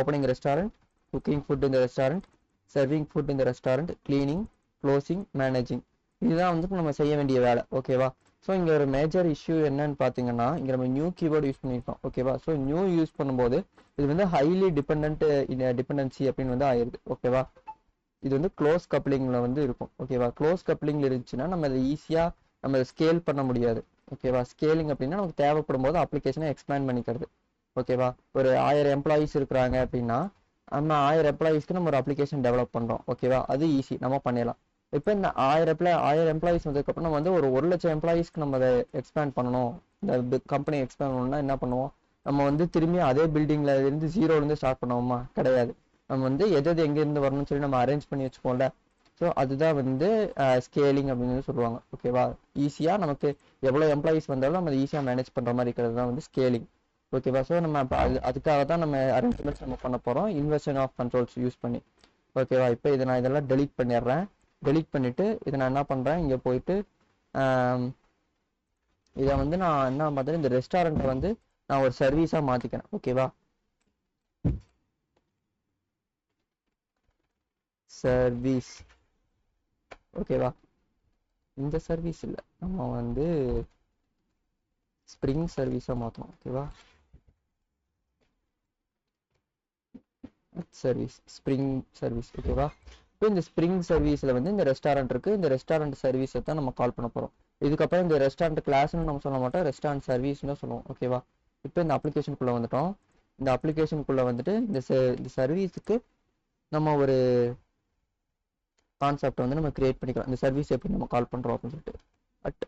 ஓப்பனிங் ரெஸ்டாரண்ட், குக்கிங் ஃபுட் இந்த ரெஸ்டாரண்ட், சர்விங் ஃபுட் இந்த ரெஸ்டாரண்ட், கிளீனிங், க்ளோசிங், மேனேஜிங். இதுதான் வந்துட்டு நம்ம செய்ய வேண்டிய வேலை. ஓகேவா? ஸோ இங்கே ஒரு மேஜர் இஷ்யூ என்னன்னு பார்த்தீங்கன்னா, இங்கே நம்ம நியூ கீவேர்டு யூஸ் பண்ணியிருக்கோம். ஓகேவா? ஸோ நியூ யூஸ் பண்ணும்போது இது வந்து ஹைலி டிபெண்டன்சி அப்படின்னு வந்து ஆயிடுது. ஓகேவா? இது வந்து க்ளோஸ் கப்ளிங்கில் வந்து இருக்கும். ஓகேவா? க்ளோஸ் கப்ளிங்கில் இருந்துச்சுன்னா நம்ம அதை ஈஸியாக நம்ம ஸ்கேல் பண்ண முடியாது. ஓகேவா? ஸ்கேலிங் அப்படின்னா நமக்கு தேவைப்படும் போது அப்ளிகேஷனை எக்ஸ்பேண்ட் பண்ணிக்கிறது. ஓகேவா? ஒரு 1000 எம்ப்ளாயீஸ் இருக்கிறாங்க அப்படின்னா நம்ம 1000 எம்ப்ளாயீஸ்க்கு நம்ம ஒரு அப்ளிகேஷன் டெவலப் பண்ணுறோம். ஓகேவா? அது ஈஸி, நம்ம பண்ணிடலாம். இப்போ இந்த 1000 எம்ப்ளாயீஸ் வந்ததுக்கப்புறம் நம்ம வந்து ஒரு 1,00,000 எம்ப்ளாயீஸ்க்கு நம்ம அதை எக்ஸ்பேண்ட் பண்ணணும், இந்த கம்பெனி எக்ஸ்பேண்ட் பண்ணணும்னா என்ன பண்ணுவோம்? நம்ம வந்து திரும்பி அதே பில்டிங்ல இருந்து ஜீரோலேருந்து ஸ்டார்ட் பண்ணுவோமா? கிடையாது. நம்ம வந்து எது எங்கேருந்து வரணும்னு சொல்லி நம்ம அரேஞ்ச் பண்ணி வச்சுக்கோம்ல. ஸோ அதுதான் வந்து ஸ்கேலிங் அப்படின்னு சொல்லுவாங்க. ஓகேவா? ஈஸியாக நமக்கு எவ்வளோ எம்ப்ளாயீஸ் வந்தாலும் நம்ம ஈஸியாக மேனேஜ் பண்ணுற மாதிரி இருக்கிறது தான் வந்து ஸ்கேலிங். ஓகேவா? ஸோ நம்ம அதுக்காக தான் நம்ம அரேஞ்ச்மெண்ட்ஸ் நம்ம பண்ண போகிறோம், இன்வர்ஷன் ஆஃப் கண்ட்ரோல்ஸ் யூஸ் பண்ணி. ஓகேவா? இப்போ இதை நான் இதெல்லாம் டெலீட் பண்ணிடுறேன். டெலீட் பண்ணிவிட்டு இதை நான் என்ன பண்ணுறேன், இங்கே போயிட்டு இதை வந்து நான் என்ன பார்த்தேன், இந்த ரெஸ்டாரண்ட்டை வந்து நான் ஒரு சர்வீஸாக மாற்றிக்கிறேன். ஓகேவா? சர்வீஸ். ஓகேவா? இந்த சர்வீஸ் இல்லை, நம்ம வந்து ஸ்ப்ரிங் சர்வீஸாக மாற்றணும். ஓகேவா? Service, spring service. ஓகேவா? இப்போ இந்த ஸ்ப்ரிங் சர்வீஸில் வந்து இந்த ரெஸ்டாரண்ட் இருக்குது. இந்த ரெஸ்டாரண்ட் சர்வீஸை தான் நம்ம கால் பண்ண போகிறோம். இதுக்கப்புறம் இந்த ரெஸ்டாரண்ட் கிளாஸ்ன்னு நம்ம சொல்ல மாட்டோம், ரெஸ்டாரண்ட் சர்வீஸ்னு தான் சொல்லுவோம். ஓகேவா? இப்போ இந்த அப்ளிகேஷனுக்குள்ளே வந்துட்டோம். இந்த அப்ளிகேஷனுக்குள்ளே வந்துட்டு இந்த சர்வீஸுக்கு நம்ம ஒரு கான்செப்ட் வந்து நம்ம கிரியேட் பண்ணிக்கலாம். இந்த சர்வீஸ் எப்படி நம்ம கால் பண்ணுறோம் அப்படின்னு சொல்லிட்டு அட்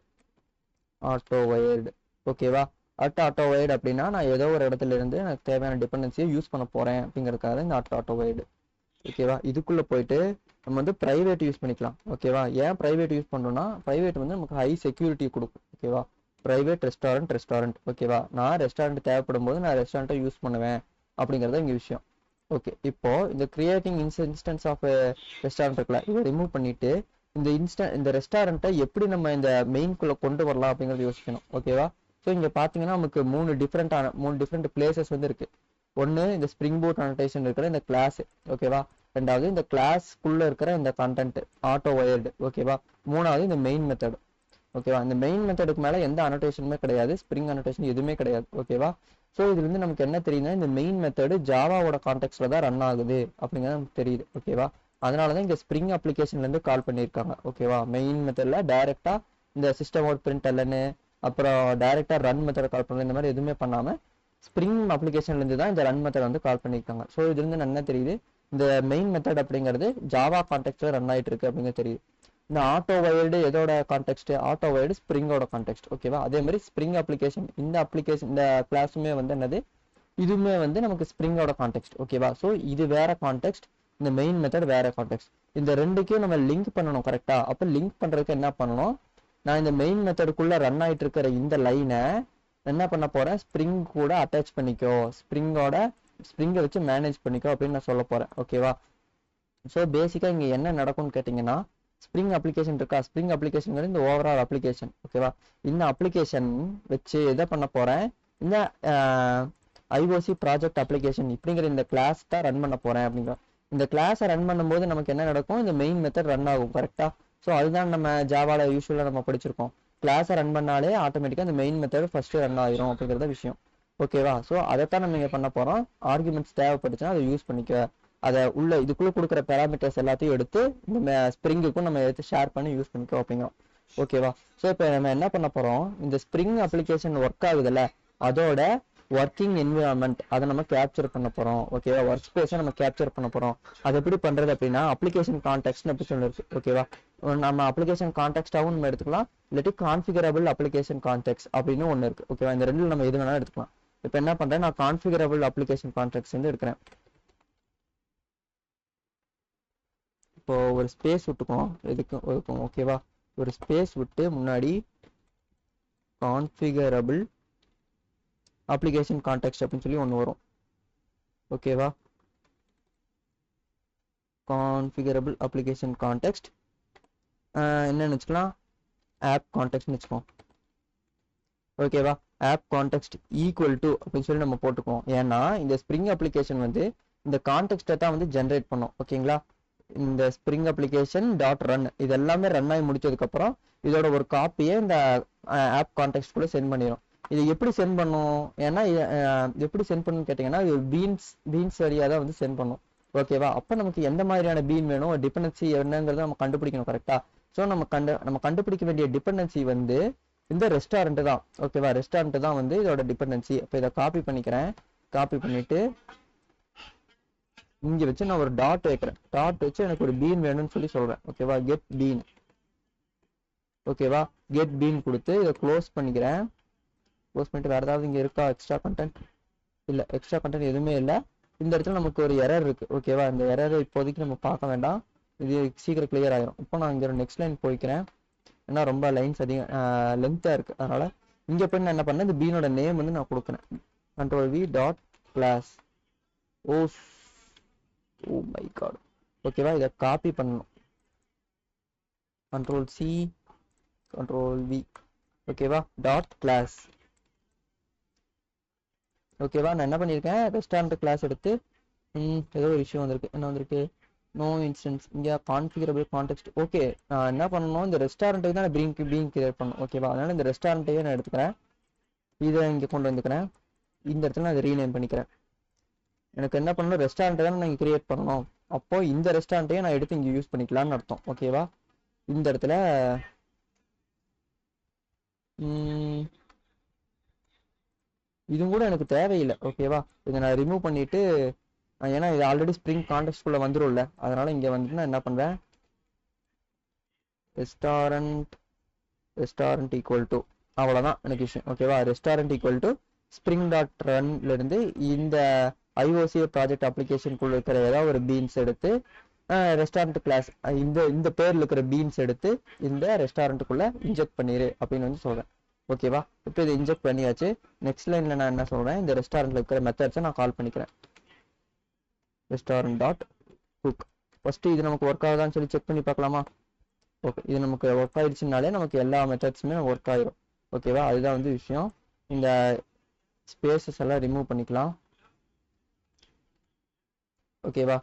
ஆட்டோ வயர்டு. ஓகேவா? அட் ஆட்டோ வயர்டு அப்படின்னா நான் ஏதோ ஒரு இடத்துல இருந்து எனக்கு தேவையான டிபெண்டன்சியை யூஸ் பண்ண போகிறேன் அப்படிங்கிறதுக்காக இந்த ஆட்டோ வயர்டு. ஓகேவா? இதுக்குள்ளே போயிட்டு நம்ம வந்து ப்ரைவேட் யூஸ் பண்ணிக்கலாம். ஓகேவா? ஏன் ப்ரைவேட் யூஸ் பண்ணுறோம்னா ப்ரைவேட் வந்து நமக்கு ஹை செக்யூரிட்டி கொடுக்கும். ஓகேவா? Private restaurant. ஓகேவா? நான் ரெஸ்டாரண்ட் தேவைப்படும் போது நான் ரெஸ்டாரண்ட்டை யூஸ் பண்ணுவேன் அப்படிங்கிறத இங்கே விஷயம். ஓகே, இப்போ இந்த கிரியேட்டிங் இன்ஸ்டன்ஸ் ஆஃப் ரெஸ்டாரண்ட் இருக்குல்ல, இதை ரிமூவ் பண்ணிட்டு இந்த ரெஸ்டாரண்ட்டை எப்படி நம்ம இந்த மெயின்குள்ளே கொண்டு வரலாம் அப்படிங்கிறத யோசிக்கணும். ஓகேவா? ஸோ இங்கே பார்த்தீங்கன்னா நமக்கு மூணு டிஃப்ரெண்ட் பிளேசஸ் வந்து இருக்கு. ஒன்று இந்த ஸ்ப்ரிங் பூட் அனோடேஷன் இருக்கிற இந்த கிளாஸ். ஓகேவா? ரெண்டாவது இந்த கிளாஸ்க்குள்ளே இருக்கிற இந்த கண்டென்ட் ஆட்டோ வயர்டு. ஓகேவா? மூணாவது இந்த மெயின் மெத்தட். ஓகேவா? இந்த மெயின் மெத்தடுக்கு மேலே எந்த அனோடேஷனுமே கிடையாது, ஸ்ப்ரிங் அனோடேஷன் எதுவுமே கிடையாது. ஓகேவா? ஸோ இதுலேருந்து நமக்கு என்ன தெரியுதுன்னா இந்த மெயின் மெத்தடு ஜாவாவோட கான்டெக்ட்ல தான் ரன் ஆகுது அப்படிங்கிறது நமக்கு தெரியுது. ஓகேவா? அதனால தான் இங்கே ஸ்ப்ரிங் அப்ளிகேஷன்லேருந்து கால் பண்ணியிருக்காங்க. ஓகேவா? மெயின் மெத்தடில் டைரெக்டாக இந்த சிஸ்டம் அவுட் பிரிண்ட் இல்லைன்னு அப்புறம் டைரெக்டாக ரன் மெத்தடை கால் பண்ணல, இந்த மாதிரி எதுவுமே பண்ணாமல் ஸ்ப்ரிங் அப்ளிகேஷன்லேருந்து தான் இந்த ரன் மெத்தட் வந்து கால் பண்ணியிருக்காங்க. ஸோ இதுலேருந்து என்ன தெரியுது, இந்த மெயின் மெத்தட் அப்படிங்கிறது ஜாவா கான்டெக்ட்ல ரன் ஆகிட்டு இருக்கு அப்படிங்கிறது தெரியுது. இந்த ஆட்டோ வயர்டு எதோட கான்டெக்ட்? ஆட்டோ வயர்டு ஸ்ப்ரிங்கோட கான்டெக்ட். ஓகேவா? அதே மாதிரி ஸ்ப்ரிங் அப்ளிகேஷன் இந்த கிளாஸுமே வந்து என்னது, இதுவுமே வந்து நமக்கு ஸ்ப்ரிங்கோட கான்டெக்ட். ஓகேவா? ஸோ இது வேற கான்டெக்ட், இந்த மெயின் மெத்தட் வேற கான்டெக்ட். இந்த ரெண்டுக்கும் நம்ம லிங்க் பண்ணணும். கரெக்டா? அப்போ லிங்க் பண்றதுக்கு என்ன பண்ணணும், நான் இந்த மெயின் மெத்தடுக்குள்ள ரன் ஆயிட்டு இருக்கிற இந்த லைனை என்ன பண்ண போறேன், ஸ்ப்ரிங் கூட அட்டாச் பண்ணிக்கோ, ஸ்ப்ரிங்கோட ஸ்ப்ரிங்கை வச்சு மேனேஜ் பண்ணிக்கோ அப்படின்னு நான் சொல்ல போறேன். ஓகேவா? ஸோ பேசிக்காக இங்கே என்ன நடக்கும்னு கேட்டிங்கன்னா, ஸ்ப்ரிங் அப்ளிகேஷன் இருக்கா, ஸ்ப்ரிங் அப்ளிகேஷன் இந்த ஓவரால் அப்ளிகேஷன். ஓகேவா? இந்த அப்ளிகேஷன் வச்சு எதை பண்ண போறேன், இந்த ஐஓசி ப்ராஜெக்ட் அப்ளிகேஷன் இப்படிங்கிற இந்த கிளாஸ் தான் ரன் பண்ண போறேன் அப்படிங்கிற இந்த கிளாஸை ரன் பண்ணும்போது நமக்கு என்ன நடக்கும், இந்த மெயின் மெத்தட் ரன் ஆகும். கரெக்டா? ஸோ அதுதான் நம்ம ஜாவால யூஸ்வலாக நம்ம படிச்சிருக்கோம். கிளாஸை ரன் பண்ணாலே ஆட்டோமேட்டிக்காக இந்த மெயின் மெத்தட் ஃபர்ஸ்ட் ரன் ஆயிரும் அப்படிங்கிறத விஷயம். ஓகேவா? ஸோ அதைத்தான் நம்ம இங்கே பண்ண போறோம். ஆர்குமெண்ட்ஸ் தேவைப்பட்டுச்சுன்னா அதை யூஸ் பண்ணிக்க, அதை உள்ள இதுக்குள்ள கொடுக்குற பேராமீட்டர்ஸ் எல்லாத்தையும் எடுத்து இந்த ஸ்ப்ரிங்குக்கும் நம்ம எடுத்து ஷேர் பண்ணி யூஸ் பண்ணிக்கோ அப்படிங்கிறோம். ஓகேவா? ஸோ இப்போ நம்ம என்ன பண்ண போறோம், இந்த ஸ்ப்ரிங் அப்ளிகேஷன் ஒர்க் ஆகுதுல்ல, அதோட ஒர்க்கிங் என்விரான்மெண்ட் அதை நம்ம கேப்சர் பண்ண போறோம். ஓகேவா? ஒர்க் ஸ்பேஸை நம்ம கேப்சர் பண்ண போறோம். அது எப்படி பண்றது அப்படின்னா, அப்ளிகேஷன் கான்டெக்ஸ்ட் அப்படி சொல்லிருக்கு. ஓகேவா? நம்ம அப்ளிகேஷன் கான்டெக்ஸ்டாவும் நம்ம எடுத்துக்கலாம், இல்லாட்டி கான்ஃபிகரபிள் அப்ளிகேஷன் கான்டெக்ஸ்ட் அப்படின்னு ஒன்று இருக்கு. ஓகேவா? இந்த ரெண்டுல நம்ம எது வேணாலும் எடுத்துக்கலாம். இப்போ என்ன பண்றேன், நான் கான்ஃபிகரபிள் அப்ளிகேஷன் கான்டெக்ஸ்ட் வந்து எடுக்கிறேன். இப்போ ஒரு ஸ்பேஸ் விட்டுக்கும் ஒதுக்கும். ஓகேவா? ஒரு ஸ்பேஸ் விட்டு முன்னாடி கான்ஃபிகரபிள் அப்ளிகேஷன் கான்டெக்ஸ்ட் அப்படின்னு சொல்லி ஒன்று வரும். ஓகேவா? கான்ஃபிகரபிள் அப்ளிகேஷன் கான்டெக்ஸ்ட் என்னன்னு வச்சுக்கலாம், ஆப் கான்டெக்ஸ்ட்னு வச்சுக்கோம். ஓகேவா? ஆப் கான்டெக்ஸ்ட் ஈக்குவல் டு அப்படின்னு சொல்லி நம்ம போட்டுக்குவோம். ஏன்னா இந்த ஸ்ப்ரிங் அப்ளிகேஷன் வந்து இந்த கான்டெக்ஸ்ட்டை தான் வந்து ஜென்ரேட் பண்ணும். ஓகேங்களா? இந்த ஸ்ப்ரிங் அப்ளிகேஷன் டாட் ரன் இது எல்லாமே ரன் ஆகி முடிச்சதுக்கு அப்புறம் இதோட ஒரு காப்பியை இந்த ஆப் கான்டெக்ஸ்ட் கூட சென்ட் பண்ணிடும். இது எப்படி சென்ட் பண்ணும், ஏன்னா எப்படி சென்ட் பண்ணணும்னு கேட்டிங்கன்னா, இது பீன்ஸ் வழியாக தான் வந்து சென்ட் பண்ணும். ஓகேவா? அப்போ நமக்கு எந்த மாதிரியான பீன் வேணும், டிபெண்டன்சி என்னங்கிறத நம்ம கண்டுபிடிக்கணும். கரெக்டா? ஸோ நம்ம கண்டுபிடிக்க வேண்டிய டிபெண்டன்சி வந்து இந்த ரெஸ்டாரண்ட் தான். ஓகேவா? ரெஸ்டாரண்ட் தான் வந்து இதோட டிபெண்டன்சி. இப்போ இதை காப்பி பண்ணிக்கிறேன். காப்பி பண்ணிட்டு இங்க வச்சு நான் ஒரு டாட் வைக்கிறேன். டாட் வச்சு எனக்கு ஒரு பீன் வேணும்னு சொல்லி சொல்றேன். ஓகேவா? Get been. ஓகேவா? கெட் பீன் கொடுத்து இதை க்ளோஸ் பண்ணிக்கிறேன். க்ளோஸ் பண்ணிட்டு வேற ஏதாவது இங்க இருக்கா எக்ஸ்ட்ரா கண்டென்ட்? இல்ல, எக்ஸ்ட்ரா கண்டென்ட் எதுவுமே இல்லை. இந்த இடத்துல நமக்கு ஒரு எரர் இருக்கு. ஓகேவா? இந்த எரர் இப்போதைக்கு நம்ம பார்க்க வேண்டாம், இது சீக்கிரம் கிளியர் ஆயிரும். இப்போ நான் இங்க நெக்ஸ்ட் லைன் போய்க்கிறேன். ஏன்னா ரொம்ப லைன்ஸ் அதிகம் லென்த்தா இருக்கு. அதனால இங்க போய் நான் என்ன பண்ணேன், இந்த பீனோட நேம் வந்து நான் கொடுக்குறேன். Control V dot class. Oh my God. ஓகேவா? இதை காப்பி பண்ணணும். Control C control V. ஓகேவா? Dot class. ஓகேவா? நான் என்ன பண்ணியிருக்கேன், ரெஸ்டாரண்ட் கிளாஸ் எடுத்து ஏதோ ஒரு இஷ்யூ வந்திருக்கு. என்ன வந்திருக்கு, நோ இன்ஸ்டன்ஸ் இங்கே கான்ஃபிகரபிள் கான்டெக்ஸ்ட். ஓகே, நான் என்ன பண்ணணும், இந்த ரெஸ்டாரண்ட்டுக்கு தான் பீன் கிரியேட் பண்ணணும். ஓகேவா? அதனால இந்த ரெஸ்டாரண்ட்டையே நான் எடுத்துக்கிறேன். இதை இங்கே கொண்டு வந்துக்கிறேன். இந்த இடத்துல நான் இதை ரீநேம் பண்ணிக்கிறேன். எனக்கு என்ன பண்ணணும், ரெஸ்டாரண்ட் தானே நான் கிரியேட் பண்ணணும். அப்போ இந்த ரெஸ்டாரண்ட்டையே நான் எடுத்து இங்கே யூஸ் பண்ணிக்கலாம்னு அர்த்தம். ஓகேவா? இந்த இடத்துல இதுவும் கூட எனக்கு தேவையில்லை. ஓகேவா? இதை நான் ரிமூவ் பண்ணிட்டு, ஏன்னா இது ஆல்ரெடி ஸ்ப்ரிங் கான்டெக்ஸ்ட்குள்ள வந்துடும்ல, அதனால இங்க வந்துட்டு நான் என்ன பண்றேன், ரெஸ்டாரண்ட் ஈக்குவல் டு, அவ்வளவுதான் எனக்கு விஷயம். ஓகேவா? Restaurant equal to Spring dot ரன்ல இருந்து இந்த ஐஓசி ப்ராஜெக்ட் அப்ளிகேஷனுக்குள்ள இருக்கிற ஏதாவது ஒரு பீன்ஸ் எடுத்து ரெஸ்டாரண்ட் கிளாஸ் இந்த பேர்ல இருக்கிற பீன்ஸ் எடுத்து இந்த ரெஸ்டாரண்ட்டுக்குள்ள இன்ஜெக்ட் பண்ணிரு அப்படின்னு வந்து சொல்றேன். ஓகேவா? இப்போ இதை இன்ஜெக்ட் பண்ணியாச்சு. நெக்ஸ்ட் லைன்ல நான் என்ன சொல்றேன், இந்த ரெஸ்டாரண்ட்ல இருக்கிற மெத்தட்ஸை நான் கால் பண்ணிக்கிறேன். Restaurant dot cook. ஃபர்ஸ்ட் இது நமக்கு ஒர்க் ஆகுதான்னு சொல்லி செக் பண்ணி பார்க்கலாமா? ஓகே, இது நமக்கு ஒர்க் ஆயிடுச்சுனாலே நமக்கு எல்லா மெத்தட்ஸுமே ஒர்க் ஆயிரும். ஓகேவா? அதுதான் வந்து விஷயம். இந்த ஸ்பேசஸ் எல்லாம் ரிமூவ் பண்ணிக்கலாம். ஓகேவா?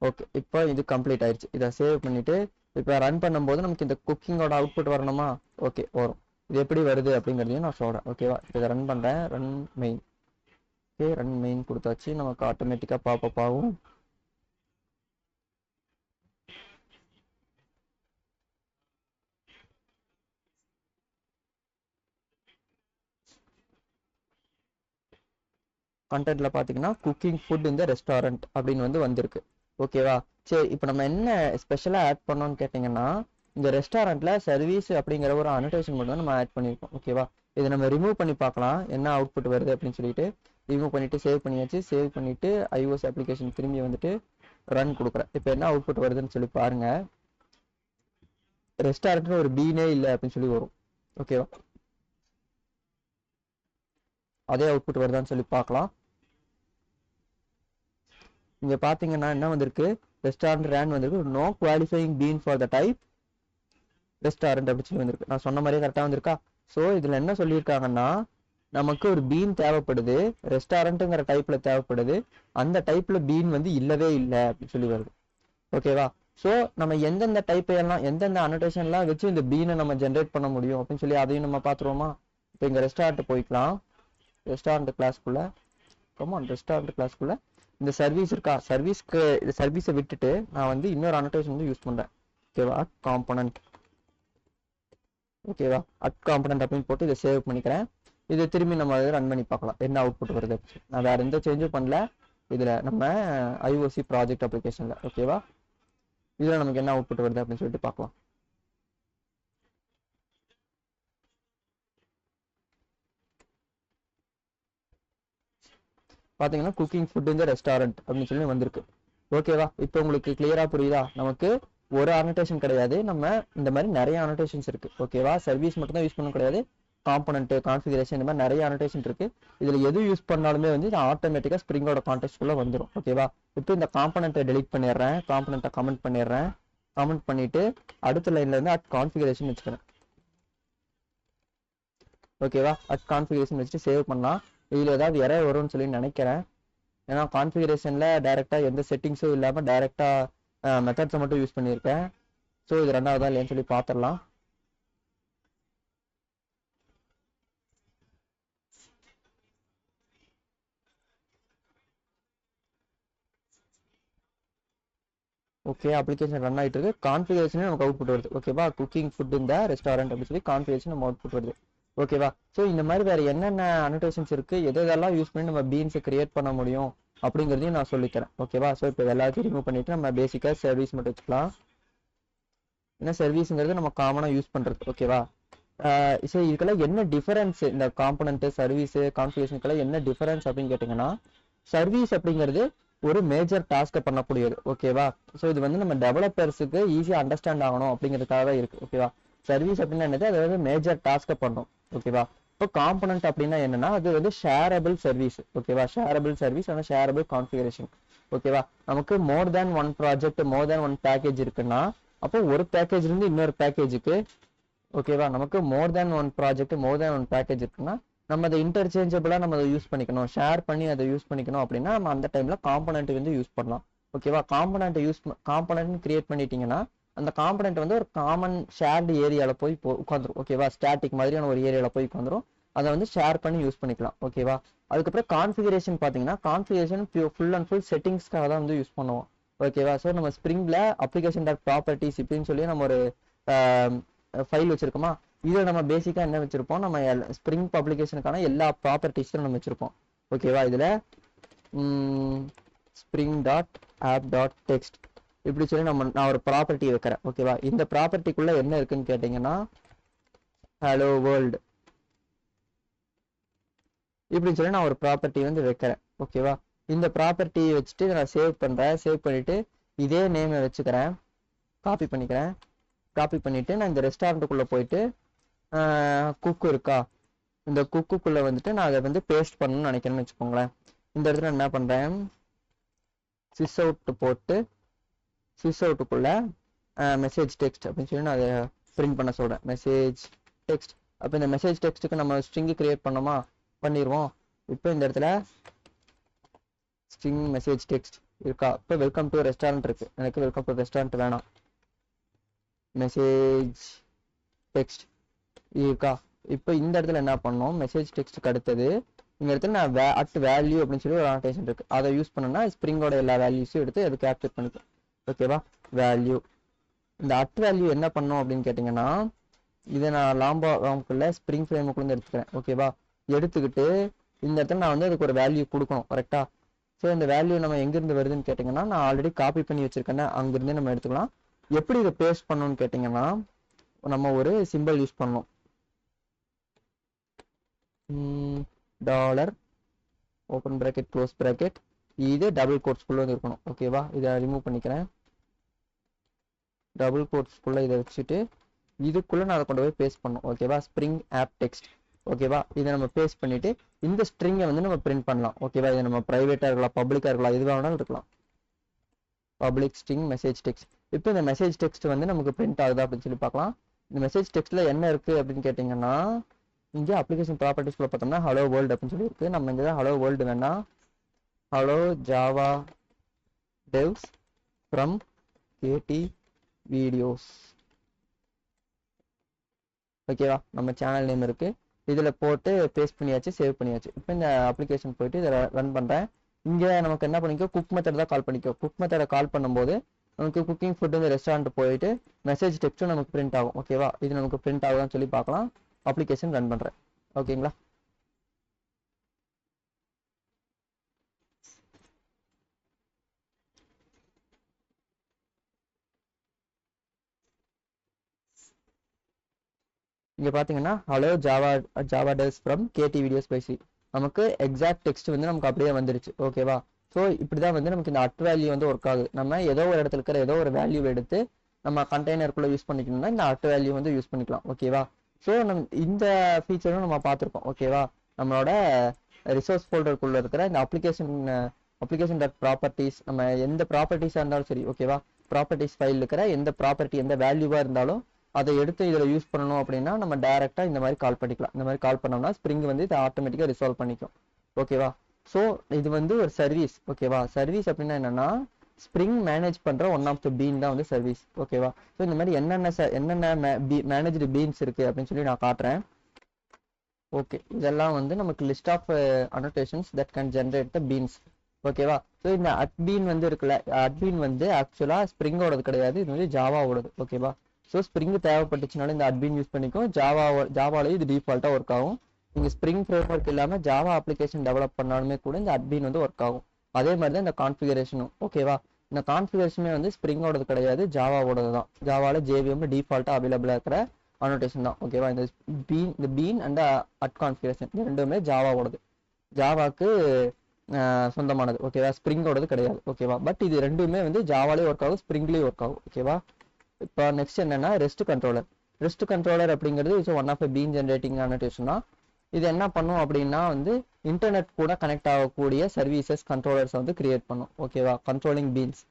ஓகே, இப்போ இது கம்ப்ளீட் ஆயிடுச்சு. இதை சேவ் பண்ணிட்டு இப்போ ரன் பண்ணும்போது நமக்கு இந்த குக்கிங்கோட அவுட்புட் வரணுமா? ஓகே, வரும். இது எப்படி வருது அப்படிங்கிறதையும் நான் சொல்றேன். ஓகேவா? இதை ரன் பண்றேன். Run main. Okay, run main கொடுத்தாச்சு. நமக்கு ஆட்டோமேட்டிக்கா பாப்பப் ஆகும். கண்டென்ட்ல பாத்தீங்கன்னா குக்கிங் ஃபுட் இந்த ரெஸ்டாரண்ட் அப்படின்னு வந்து வந்திருக்கு. ஓகேவா? சரி, இப்போ நம்ம என்ன ஸ்பெஷலா ஆட் பண்ணோம்னு கேட்டீங்கன்னா, இந்த ரெஸ்டாரண்ட்ல சர்வீஸ் அப்படிங்கிற ஒரு அனோடேஷன் மட்டும் தான் நம்ம ஆட் பண்ணியிருக்கோம். ஓகேவா? இதை நம்ம ரிமூவ் பண்ணி பார்க்கலாம் என்ன அவுட்புட் வருது அப்படின்னு சொல்லிட்டு. ரிமூவ் பண்ணிட்டு சேவ் பண்ணியாச்சு. சேவ் பண்ணிட்டு ஐஓஎஸ் அப்ளிகேஷன் திரும்பி வந்துட்டு ரன் கொடுக்குறேன். இப்போ என்ன அவுட்புட் வருதுன்னு சொல்லி பாருங்க. ரெஸ்டாரண்ட்ல ஒரு பீனே இல்லை அப்படின்னு சொல்லி வரும். ஓகேவா? அதே அவுட்புட் வருதான்னு சொல்லி பார்க்கலாம். இங்க பாத்தீங்கன்னா என்ன வந்திருக்கு, ரெஸ்டாரண்ட் ரேன் வந்திருக்கு, no qualifying bean for the type restaurant அப்படின்னு சொல்லி வந்திருக்கு. நான் சொன்ன மாதிரியே கரெக்டா வந்திருக்கா. ஸோ இதுல என்ன சொல்லியிருக்காங்கன்னா, நமக்கு ஒரு பீன் தேவைப்படுது, ரெஸ்டாரண்ட்டுங்கிற டைப்ல தேவைப்படுது, அந்த டைப்ல பீன் வந்து இல்லவே இல்லை அப்படின்னு சொல்லி வருது. ஓகேவா. ஸோ நம்ம எந்தெந்த டைப் எல்லாம் எந்தெந்த அனோடேஷன்லாம் வச்சு இந்த பீனை நம்ம ஜென்ரேட் பண்ண முடியும் அப்படின்னு சொல்லி அதையும் நம்ம பார்த்துருவோமா. இப்போ இங்க ரெஸ்டாரண்ட் போய்க்கலாம், ரெஸ்டாரண்ட் கிளாஸ்க்குள்ள கமான், ரெஸ்டாரண்ட் கிளாஸ்க்குள்ள இந்த சர்வீஸ் இருக்கா, சர்வீஸை விட்டுட்டு நான் வந்து இன்னொரு அனோடேஷன் வந்து யூஸ் பண்றேன். ஓகேவா, காம்பனன்ட். ஓகேவா, காம்பனன்ட் அப்படின்னு போட்டு இதை சேவ் பண்ணிக்கிறேன். இதை திரும்பி நம்ம ரன் பண்ணி பார்க்கலாம் என்ன அவுட்புட் வருது. நான் வேற எந்த சேஞ்சும் பண்ணல இதுல, நம்ம ஐஓசி ப்ராஜெக்ட் அப்ளிகேஷன்ல. ஓகேவா, இதுல நமக்கு என்ன அவுட்புட் வருது அப்படின்னு சொல்லிட்டு பார்க்கலாம். பாத்தீங்கன்னா குக்கிங் ஃபுட் இந்த ரெஸ்டாரண்ட் அப்படின்னு சொல்லி வந்திருக்கு. ஓகேவா, இப்போ உங்களுக்கு கிளியரா புரியுதா. நமக்கு ஒரு அனோடேஷன் கிடையாது, நம்ம இந்த மாதிரி நிறைய அனோடேஷன்ஸ் இருக்கு. ஓகேவா, சர்வீஸ் மட்டும் தான் யூஸ் பண்ண கிடையாது, காம்பனன்ட், கான்ஃபிகரேஷன், இந்த மாதிரி நிறைய அனோடேஷன் இருக்கு. இதுல எது யூஸ் பண்ணாலுமே வந்து இது ஆட்டோமேட்டிக்கா ஸ்ப்ரிங்கோட கான்டெக்ஸ்ட்குள்ள வந்துடும். ஓகேவா, இப்போ இந்த காம்பனண்ட்டை டெலிட் பண்ணிடுறேன், காம்பனண்ட்டை கமெண்ட் பண்ணிடுறேன். கமெண்ட் பண்ணிட்டு அடுத்த லைன்ல இருந்து கான்ஃபிகரேஷன் வச்சுக்கிறேன். ஓகேவா, கான்ஃபிகரேஷன் வச்சுட்டு சேவ் பண்ணலாம். இதுல ஏதாவது எரர் வரும்னு சொல்லி நினைக்கிறேன், ஏன்னா கான்ஃபிகரேஷன்ல டைரக்டா எந்த செட்டிங்ஸும் இல்லாம டைரக்டா மெத்தட்ஸை மட்டும் யூஸ் பண்ணியிருக்கேன். ஸோ இது ரெண்டாவதா இல்லைன்னு சொல்லி பார்த்துடலாம். ஓகே, அப்ளிகேஷன் ரன் ஆகிட்டு இருக்கு. கான்ஃபிகரேஷன் நமக்கு அவுட்புட் வருது. ஓகேவா, குக்கிங் ஃபுட் இந்த ரெஸ்டாரண்ட் அப்படின்னு சொல்லி கான்ஃபிகரேஷன் நம்ம அவுட்புட் வருது. ஓகேவா, ஸோ இந்த மாதிரி வேற என்னென்ன அனோடேஷன்ஸ் இருக்கு, எதெல்லாம் யூஸ் பண்ணி நம்ம பீன்ஸை கிரியேட் பண்ண முடியும் அப்படிங்கிறதையும் நான் சொல்லித்தரேன். ஓகேவா, ஸோ இப்போ எல்லாத்தையும் ரிமூவ் பண்ணிட்டு நம்ம பேசிக்காக சர்வீஸ் மட்டும் வச்சுக்கலாம். ஏன்னா சர்வீஸுங்கிறது நம்ம காமனாக யூஸ் பண்ணுறது. ஓகேவா, ஸோ இதுக்கெல்லாம் என்ன டிஃபரன்ஸ், இந்த காம்பனன்ட், சர்வீஸ், கான்ஃபிகரேஷனுக்கெல்லாம் என்ன டிஃபரன்ஸ் அப்படின்னு கேட்டிங்கன்னா, சர்வீஸ் அப்படிங்கிறது ஒரு மேஜர் டாஸ்க்கை பண்ணக்கூடியது. ஓகேவா, ஸோ இது வந்து நம்ம டெவலப்பர்ஸுக்கு ஈஸியாக அண்டர்ஸ்டாண்ட் ஆகணும் அப்படிங்கிறதுக்காக தான் இருக்கு. ஓகேவா, சர்வீஸ் அப்படின்னா என்னது, அது வந்து மேஜர் டாஸ்க்கை பண்ணும். ஓகேவா, இப்போ காம்பனன்ட் அப்படின்னா என்னன்னா, அது வந்து ஷேரபிள் சர்வீஸ். ஓகேவா, ஷேரபிள் சர்வீஸ் ஆனால் ஷேரபிள் கான்ஃபிகரேஷன். ஓகேவா, நமக்கு மோர் தேன் ஒன் ப்ராஜெக்ட், மோர் தேன் ஒன் பேக்கேஜ் இருக்குன்னா, அப்போ ஒரு பேக்கேஜ் இருந்து இன்னொரு பேக்கேஜுக்கு, ஓகேவா, நமக்கு மோர் தேன் ஒன் ப்ராஜெக்ட், மோர் தேன் ஒன் பேக்கேஜ் இருக்குன்னா நம்ம அதை இன்டர்சேஞ்சபிளா நம்ம அதை யூஸ் பண்ணிக்கணும், ஷேர் பண்ணி அதை யூஸ் பண்ணிக்கணும் அப்படின்னா நம்ம அந்த டைம்ல காம்பனன்ட் வந்து யூஸ் பண்ணலாம். ஓகேவா, காம்பனன்ட் கிரியேட் பண்ணிட்டீங்கன்னா அந்த காம்பனன்ட் வந்து ஒரு காமன் ஷேர்டு ஏரியால போய் உட்காந்துரும். ஓகேவா, ஸ்டாட்டிக் மாதிரியான ஒரு ஏரியால போய் உட்காந்துரும், அதை வந்து ஷேர் பண்ணி யூஸ் பண்ணிக்கலாம். ஓகேவா, அதுக்கப்புறம் கான்ஃபிகரேஷன் பாத்தீங்கன்னா, கான்ஃபிகரேஷன் ஃபுல் அண்ட் ஃபுல் செட்டிங்ஸ்க்காக தான் வந்து யூஸ் பண்ணுவோம். ஓகேவா, ஸோ நம்ம ஸ்ப்ரிங்ல அப்ளிகேஷன் டாட் ப்ராப்பர்ட்டிஸ் இப்படின்னு சொல்லி நம்ம ஒரு ஃபைல் வச்சிருக்கோமா, இதுல நம்ம பேசிக்கா என்ன வச்சிருப்போம், நம்ம ஸ்ப்ரிங் பப்ளிகேஷனுக்கான எல்லா ப்ராப்பர்ட்டிஸும் நம்ம வச்சிருப்போம். ஓகேவா, இதுல spring dot app dot text இப்படி சொல்லி நான் ஒரு ப்ராப்பர்ட்டி வைக்கிறேன். ஓகேவா, இந்த ப்ராப்பர்ட்டிக்குள்ள என்ன இருக்குன்னு கேட்டீங்கன்னா, ஹலோ வேர்ல்டு இப்படின்னு சொல்லி நான் ஒரு ப்ராப்பர்ட்டி வந்து வைக்கிறேன். ஓகேவா, இந்த ப்ராப்பர்ட்டி வச்சுட்டு நான் சேவ் பண்றேன். சேவ் பண்ணிட்டு இதே நேமை வச்சுக்கிறேன், காப்பி பண்ணிக்கிறேன். காப்பி பண்ணிட்டு நான் இந்த ரெஸ்டாரண்ட்டுக்குள்ள போயிட்டு குக்கு இருக்கா, இந்த குக்குக்குள்ள வந்துட்டு நான் அதை வந்து பேஸ்ட் பண்ணணும்னு நினைக்கிறேன்னு வச்சுக்கோங்களேன். இந்த இடத்துல என்ன பண்றேன், சிஸ் அவுட் போட்டு சிஸ் அவுட்டுக்குள்ள மெசேஜ் டெக்ஸ்ட் அப்படின்னு சொல்லி நான் அதை பிரிண்ட் பண்ண சொல்றேன். Message text. அப்போ இந்த மெசேஜ் டெக்ஸ்ட்டுக்கு நம்ம ஸ்ட்ரிங் கிரியேட் பண்ணோமா, பண்ணிடுவோம். இப்போ இந்த இடத்துல ஸ்ட்ரிங் மெசேஜ் டெக்ஸ்ட் இருக்கா, இப்போ வெல்கம் டு ரெஸ்டாரண்ட் இருக்கு, எனக்கு வெல்கம் டு ரெஸ்டாரண்ட் வேணாம், மெசேஜ் டெக்ஸ்ட் இருக்கா. இப்போ இந்த இடத்துல என்ன பண்ணோம், மெசேஜ் டெக்ஸ்ட்டுக்கு அடுத்தது இந்த இடத்துல நான் அட் வேல்யூ அப்படின்னு சொல்லி ஒரு அனோடேஷன் இருக்கு, அதை யூஸ் பண்ணோம்னா ஸ்ப்ரிங்கோட எல்லா வேல்யூஸும் எடுத்து அதை கேப்சர் பண்ணிக்கும். ஓகேவா, வேல்யூ. இந்த அட் வேல்யூ என்ன பண்ணோம் அப்படின்னு கேட்டிங்கன்னா, இதை நான் லாம்பாக்குள்ள ஸ்ப்ரிங் ஃப்ரேமுக்குள்ள எடுத்துக்கிறேன். ஓகேவா, எடுத்துக்கிட்டு இந்த இடத்துல நான் வந்து அதுக்கு ஒரு வேல்யூ கொடுக்கணும். கரெக்டா. ஸோ இந்த வேல்யூ நம்ம எங்கிருந்து வருதுன்னு கேட்டிங்கன்னா, நான் ஆல்ரெடி காப்பி பண்ணி வச்சிருக்கேன், அங்கிருந்தே நம்ம எடுத்துக்கலாம். எப்படி இதை பேஸ்ட் பண்ணணும்னு கேட்டிங்கன்னா, நம்ம ஒரு சிம்பிள் யூஸ் பண்ணணும், dollar open bracket close bracket, இது டபுள் கோட்ஸ்குள்ள வந்து இருக்கணும். ஓகேவா, இதை ரிமூவ் பண்ணிக்கிறேன். டபுள் கோட்ஸ்குள்ள இதை வச்சுட்டு இதுக்குள்ள நான் அதை கொண்டு போய் பேஸ்ட் பண்ணணும். ஓகேவா, ஸ்ப்ரிங் ஆப் டெக்ஸ்ட். ஓகேவா, இதை நம்ம பேஸ்ட் பண்ணிட்டு இந்த ஸ்ட்ரிங்கை வந்து நம்ம பிரிண்ட் பண்ணலாம். ஓகேவா, இதை நம்ம பிரைவேட்டா இருக்கலாம், பப்ளிக்கா இருக்கலாம், எதுவாக வேணாலும் இருக்கலாம். Public string message text. இப்போ இந்த மெசேஜ் டெக்ஸ்ட் வந்து நமக்கு பிரிண்ட் ஆகுதா அப்படின்னு சொல்லி பார்க்கலாம். இந்த மெசேஜ் டெக்ஸ்ட்ல என்ன இருக்கு அப்படின்னு கேட்டிங்கன்னா, இங்கே அப்ளிகேஷன் ப்ராப்பர்ட்டிஸ்ல பார்த்தோம்னா ஹலோ வேர்ல்டு அப்படின்னு சொல்லி இருக்கு. நம்ம இங்கே ஹலோ வேர்ல்டு வேணா hello Java devs from KT videos. ஓகேவா, நம்ம சேனல் நேம் இருக்கு, இதில் போட்டு பேஸ்ட் பண்ணியாச்சு, சேவ் பண்ணியாச்சு. இப்போ இந்த அப்ளிகேஷன் போயிட்டு இதை ரன் பண்ணுறேன். இங்கே நமக்கு என்ன பண்ணிக்கோ, குக் மெத்தட் தான் கால் பண்ணிக்கோ. குக் மெத்தடை கால் பண்ணும்போது நமக்கு குக்கிங் ஃபுட் இந்த ரெஸ்டாரண்ட் போயிட்டு மெசேஜ் டெக்ஸ்ட்டும் நமக்கு பிரிண்ட் ஆகும். ஓகேவா, இது நமக்கு பிரிண்ட் ஆகுதான்னு சொல்லி பார்க்கலாம். அப்ளிகேஷன் ரன் பண்ணுறேன். ஓகேங்களா, இங்கே பார்த்தீங்கன்னா hello Java devs from KT videos by C, நமக்கு எக்ஸாக்ட் டெக்ஸ்ட் வந்து நமக்கு அப்படியே வந்துருச்சு. ஓகேவா, ஸோ இப்படி தான் வந்து நமக்கு இந்த அட் வேல்யூ வந்து ஒர்க் ஆகுது. நம்ம ஏதோ ஒரு இடத்துல இருக்கிற ஏதோ ஒரு வேல்யூ எடுத்து நம்ம கண்டெய்னருக்குள்ளே யூஸ் பண்ணிக்கணும்னா இந்த அட் வேல்யூ வந்து யூஸ் பண்ணிக்கலாம். ஓகேவா, ஸோ இந்த ஃபீச்சரும் நம்ம பார்த்துருக்கோம். ஓகேவா, நம்மளோட ரிசோர்ஸ் ஃபோல்டருக்குள்ளே இருக்கிற இந்த அப்ளிகேஷன் டாட் ப்ராப்பர்ட்டிஸ், நம்ம எந்த ப்ராப்பர்ட்டிஸாக இருந்தாலும் சரி. ஓகேவா, ப்ராப்பர்ட்டிஸ் ஃபைல் இருக்கிற எந்த ப்ராப்பர்ட்டி எந்த வேல்யூவாக இருந்தாலும் அதை எடுத்து இதில் யூஸ் பண்ணணும் அப்படின்னா நம்ம டேரெக்டாக இந்த மாதிரி கால் பண்ணிக்கலாம். இந்த மாதிரி கால் பண்ணோம்னா ஸ்ப்ரிங் வந்து இதை ஆட்டோமேட்டிக்காக ரிசால்வ் பண்ணிக்கும். ஓகேவா, ஸோ இது வந்து ஒரு சர்வீஸ். ஓகேவா, சர்வீஸ் அப்படின்னா என்னன்னா ஸ்ப்ரிங் மேனேஜ் பண்ணுற ஒன் ஆஃப் த பீன் தான் வந்து சர்வீஸ். ஓகேவா, ஸோ இந்த மாதிரி என்னென்ன மேனேஜ்டு பீன்ஸ் இருக்குது அப்படின்னு சொல்லி நான் காட்டுறேன். ஓகே, இதெல்லாம் வந்து நமக்கு list of annotations that can generate the beans. ஓகேவா, ஸோ இந்த அட்பீன் வந்து இருக்குல்ல, அட்பீன் வந்து ஆக்சுவலாக ஸ்ப்ரிங்கோடது கிடையாது, இது வந்து ஜாவாவோடது. ஓகேவா, ஸோ ஸ்ப்ரிங் தேவைப்பட்டுச்சுனாலும் இந்த அட்பின் யூஸ் பண்ணிக்கும். ஜாவாலேயும் இது டிஃபால்ட்டாக ஒர்க் ஆகும். நீங்கள் ஸ்ப்ரிங் ஃப்ரேம்வொர்க் இல்லாமல் ஜாவா அப்ளிகேஷன் டெவலப் பண்ணாலுமே கூட இந்த அட்பின் வந்து ஒர்க் ஆகும். அதே மாதிரி தான் இந்த கான்ஃபிகரேஷனும். ஓகேவா, இந்த கான்ஃபிகரேஷனுமே வந்து ஸ்ப்ரிங்கோடது கிடையாது, ஜாவாவோடது தான். ஜாவாவில் JVM டிஃபால்ட்டாக அவைலபிளாக இருக்கிற அனோட்டேஷன் தான். ஓகேவா, இந்த பீன் அண்ட் அட் கான்ஃபிகரேஷன் இது ரெண்டுமே ஜாவாவோடது, ஜாவாக்கு சொந்தமானது. ஓகேவா, ஸ்ப்ரிங்கோடது கிடையாது. ஓகேவா, பட் இது ரெண்டுமே வந்து ஜாவாலேயும் ஒர்க் ஆகும், ஸ்ப்ரிங்லேயும் ஒர்க் ஆகும். ஓகேவா, இப்போ நெக்ஸ்ட் என்னன்னா ரெஸ்ட் கண்ட்ரோலர் அப்படிங்கிறது it's one of bean generating annotation தான். இது என்ன பண்ணும் அப்படின்னா வந்து இன்டர்நெட் கூட கனெக்ட் ஆகக்கூடிய சர்வீசஸ் கண்ட்ரோலர்ஸ் வந்து கிரியேட் பண்ணும். ஓகேவா, கண்ட்ரோலிங் பீன்ஸ்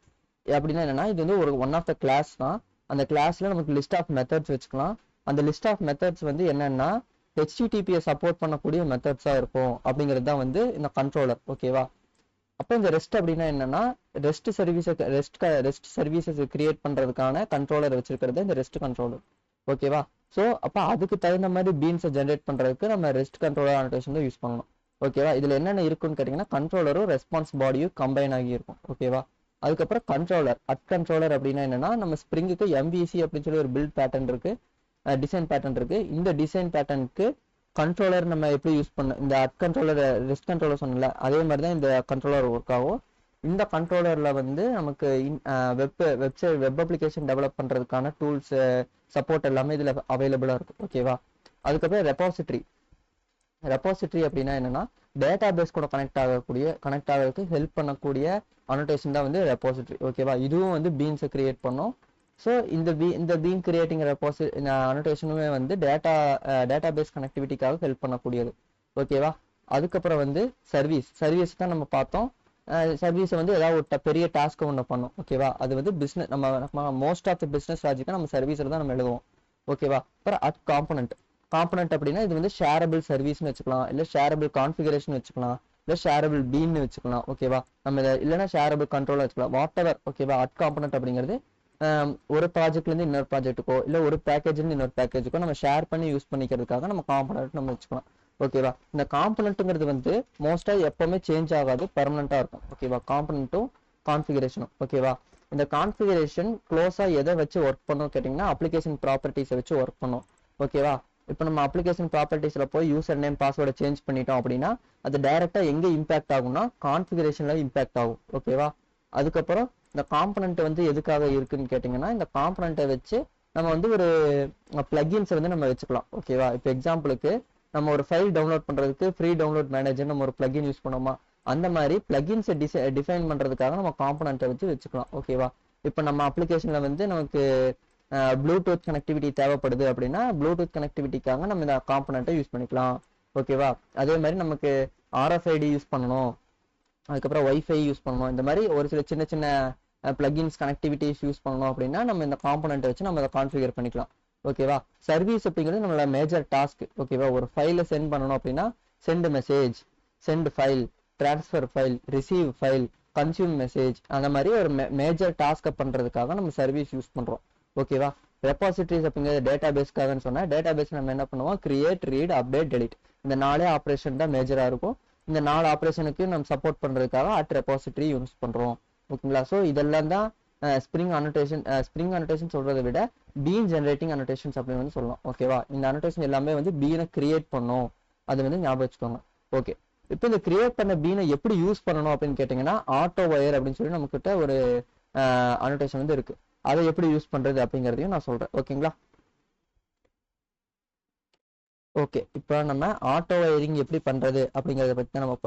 அப்படின்னா என்னன்னா இது வந்து ஒரு ஒன் ஆஃப் த கிளாஸ் தான். அந்த கிளாஸ்ல நமக்கு லிஸ்ட் ஆஃப் மெத்தட்ஸ் வச்சுக்கலாம். அந்த லிஸ்ட் ஆஃப் மெத்தட்ஸ் வந்து என்னன்னா HTTP சப்போர்ட் பண்ணக்கூடிய மெத்தட்ஸா இருக்கும் அப்படிங்கிறது தான் வந்து இந்த கண்ட்ரோலர். ஓகேவா, அப்போ இந்த ரெஸ்ட் அப்படின்னா என்னன்னா ரெஸ்ட் சர்வீசஸ் கிரியேட் பண்றதுக்கான கண்ட்ரோலர் வச்சிருக்கிறது இந்த ரெஸ்ட் கண்ட்ரோலர். ஓகேவா, ஸோ அப்போ அதுக்கு தகுந்த மாதிரி பீன்ஸை ஜென்ரேட் பண்றதுக்கு நம்ம ரெஸ்ட் கண்ட்ரோலர் அனோட்டேஷன் தான் யூஸ் பண்ணணும். ஓகேவா, இதுல என்னென்ன இருக்குன்னு கேட்டீங்கன்னா கண்ட்ரோலரும் ரெஸ்பான்ஸ் பாடியும் கம்பைன் ஆகி இருக்கும். ஓகேவா, அதுக்கப்புறம் அட் கண்ட்ரோலர் அப்படின்னா என்னன்னா நம்ம ஸ்ப்ரிங்குக்கு MVC அப்படின்னு சொல்லி ஒரு பில்ட் பேட்டர்ன் இருக்கு, டிசைன் பேட்டர்ன் இருக்கு. இந்த டிசைன் பேட்டர்னுக்கு கண்ட்ரோலர் நம்ம எப்படி யூஸ் பண்ண இந்த அட் கண்ட்ரோலர் ரெஸ்ட் கண்ட்ரோலர் சொன்னல அதே மாதிரி தான் இந்த கண்ட்ரோலர் ஒர்க் ஆகும். இந்த கண்ட்ரோலர்ல வந்து நமக்கு வெப் அப்ளிகேஷன் டெவலப் பண்றதுக்கான டூல்ஸ் சப்போர்ட் எல்லாமே இதுல அவைலபிளா இருக்கும். ஓகேவா, அதுக்கப்புறம் ரெபாசிட்டரி அப்படின்னா என்னன்னா டேட்டா பேஸ் கூட கனெக்ட் ஆகிறதுக்கு ஹெல்ப் பண்ணக்கூடிய அனோட்டேஷன் தான் வந்து ரெபாசிட்டரி. ஓகேவா, இதுவும் வந்து பீன்ஸை கிரியேட் பண்ணும். ஸோ இந்த பீன் கிரியேட்டிங் அனோட்டேஷனுமே வந்து டேட்டா பேஸ் கனெக்டிவிட்டிக்காக ஹெல்ப் பண்ணக்கூடியது. ஓகேவா, அதுக்கப்புறம் வந்து சர்வீஸ் தான் நம்ம பார்த்தோம். சர்வீஸை வந்து ஏதாவது ஒரு பெரிய டாஸ்க்கை ஒன்று பண்ணும். ஓகேவா, அது வந்து பிஸ்னஸ் நம்ம மோஸ்ட் ஆஃப் த பிஸ்னஸ் லாஜிக்கை நம்ம சர்வீஸில் தான் நம்ம எழுதுவோம். ஓகேவா, அப்புறம் அட் காம்பனண்ட் அப்படின்னா இது வந்து ஷேரபிள் சர்வீஸ்னு வச்சுக்கலாம், இல்லை ஷேரபிள் கான்ஃபிகரேஷன் வச்சுக்கலாம், இல்லை ஷேரபிள் பீன்னு வச்சுக்கலாம். ஓகேவா, நம்ம இதை இல்லைன்னா ஷேரபிள் கண்ட்ரோல் வச்சுக்கலாம், வாட் எவர். ஓகேவா, அட் காம்பனண்ட் அப்படிங்கிறது ஒரு ப்ராஜெக்ட்லேருந்து இன்னொரு ப்ராஜெக்ட்டுக்கோ இல்லை ஒரு பேக்கேஜ்லேருந்து இன்னொரு பேக்கேஜுக்கோ நம்ம ஷேர் பண்ணி யூஸ் பண்ணிக்கிறதுக்காக நம்ம காம்பனண்ட் நம்ம வச்சுக்கலாம். ஓகேவா, இந்த காம்பனண்ட்டுங்கிறது வந்து மோஸ்டா எப்பவுமே சேஞ்ச் ஆகாது, பெர்மனண்டா இருக்கும். ஓகேவா, காம்பனண்ட்டும் கான்ஃபிகரேஷனும். ஓகேவா, இந்த கான்ஃபிகரேஷன் க்ளோஸா எதை வச்சு ஒர்க் பண்ணும் கேட்டிங்கன்னா அப்ளிகேஷன் ப்ராப்பர்ட்டிஸை வச்சு ஒர்க் பண்ணும். ஓகேவா, இப்போ நம்ம அப்ளிகேஷன் ப்ராப்பர்ட்டிஸ்ல போய் யூசர் நேம் பாஸ்வேர்டை சேஞ்ச் பண்ணிட்டோம் அப்படின்னா அது டைரக்டா எங்க இம்பாக்ட் ஆகும்னா கான்ஃபிகரேஷன்ல இம்பாக்ட் ஆகும். ஓகேவா, அதுக்கப்புறம் இந்த காம்பனண்ட் வந்து எதுக்காக இருக்குன்னு கேட்டிங்கன்னா இந்த காம்பனண்ட்டை வச்சு நம்ம வந்து ஒரு பிளகின்ஸை வந்து நம்ம வச்சுக்கலாம். ஓகேவா, இப்போ எக்ஸாம்பிளுக்கு நம்ம ஒரு ஃபைல் டவுன்லோட் பண்றதுக்கு ஃப்ரீ டவுன்லோட் மேனேஜர் நம்ம ஒரு பிளகின் யூஸ் பண்ணோமா, அந்த மாதிரி பிளகின்ஸை டிஃபைன் பண்றதுக்காக நம்ம காம்பனண்ட்டை வச்சுக்கலாம். ஓகேவா, இப்போ நம்ம அப்ளிகேஷன்ல வந்து நமக்கு ப்ளூடூத் கனெக்டிவிட்டி தேவைப்படுது அப்படின்னா ப்ளூடூத் கனெக்டிவிட்டிக்காக நம்ம இந்த காம்பனண்ட்டை யூஸ் பண்ணிக்கலாம். ஓகேவா, அதே மாதிரி நமக்கு RFID யூஸ் பண்ணணும், அதுக்கப்புறம் வைஃபை யூஸ் பண்ணணும், இந்த மாதிரி ஒரு சில சின்ன சின்ன பிளகின்ஸ் கனெக்டிவிட்டிஸ் யூஸ் பண்ணணும் அப்படின்னா நம்ம இந்த காம்பனண்ட்டை வச்சு நம்ம அதை கான்ஃபிகர் பண்ணிக்கலாம். ஓகேவா? சர்வீஸ் அப்படிங்கிறது நம்மளோட மேஜர் டாஸ்க். ஓகேவா? ஒரு ஃபைலை சென்ட் பண்ணணும் அப்படின்னா send message, send file, transfer file, receive file, consume message, அந்த மாதிரி ஒரு மேஜர் டாஸ்க்கை பண்ணுறதுக்காக நம்ம சர்வீஸ் யூஸ் பண்ணுறோம். ஓகேவா? ரெபாசிட்டரிஸ் அப்படிங்கிறது டேட்டா பேஸ்க்காகன்னு சொன்னால் டேட்டா பேஸ் நம்ம என்ன பண்ணுவோம், கிரியேட், ரீட், அப்டேட், டெலிட், இந்த 4 ஆப்ரேஷன் தான் மேஜராக இருக்கும். இந்த 4 ஆப்ரேஷனுக்கு நம்ம சப்போர்ட் பண்ணுறதுக்காக ரெபாசிட்டரி யூஸ் பண்ணுறோம். ஓகேங்களா? ஸோ இதெல்லாம் தான் ஸ்ப்ரிங் அனோட்டேஷன் சொல்றதை விட பீன் ஜெனரேட்டிங் அனோட்டேஷன்ஸ் அப்படின்னு வந்து சொல்லலாம். ஓகேவா? இந்த அனோட்டேஷன் எல்லாமே வந்து பீனை கிரியேட் பண்ணும், அது வந்து ஞாபகம் வச்சுக்கோங்க. ஓகே, இப்போ இந்த கிரியேட் பண்ண பீனை எப்படி யூஸ் பண்ணணும் அப்படின்னு கேட்டிங்கன்னா ஆட்டோ வயர் அப்படின்னு சொல்லி நம்ம கிட்ட ஒரு அனோட்டேஷன் வந்து இருக்கு. அதை எப்படி யூஸ் பண்றது அப்படிங்கிறதையும் நான் சொல்றேன். ஓகேங்களா? ஓகே, இப்போ நம்ம ஆட்டோ வயரிங் எப்படி பண்றது அப்படிங்கிறத பற்றி தான் நம்ம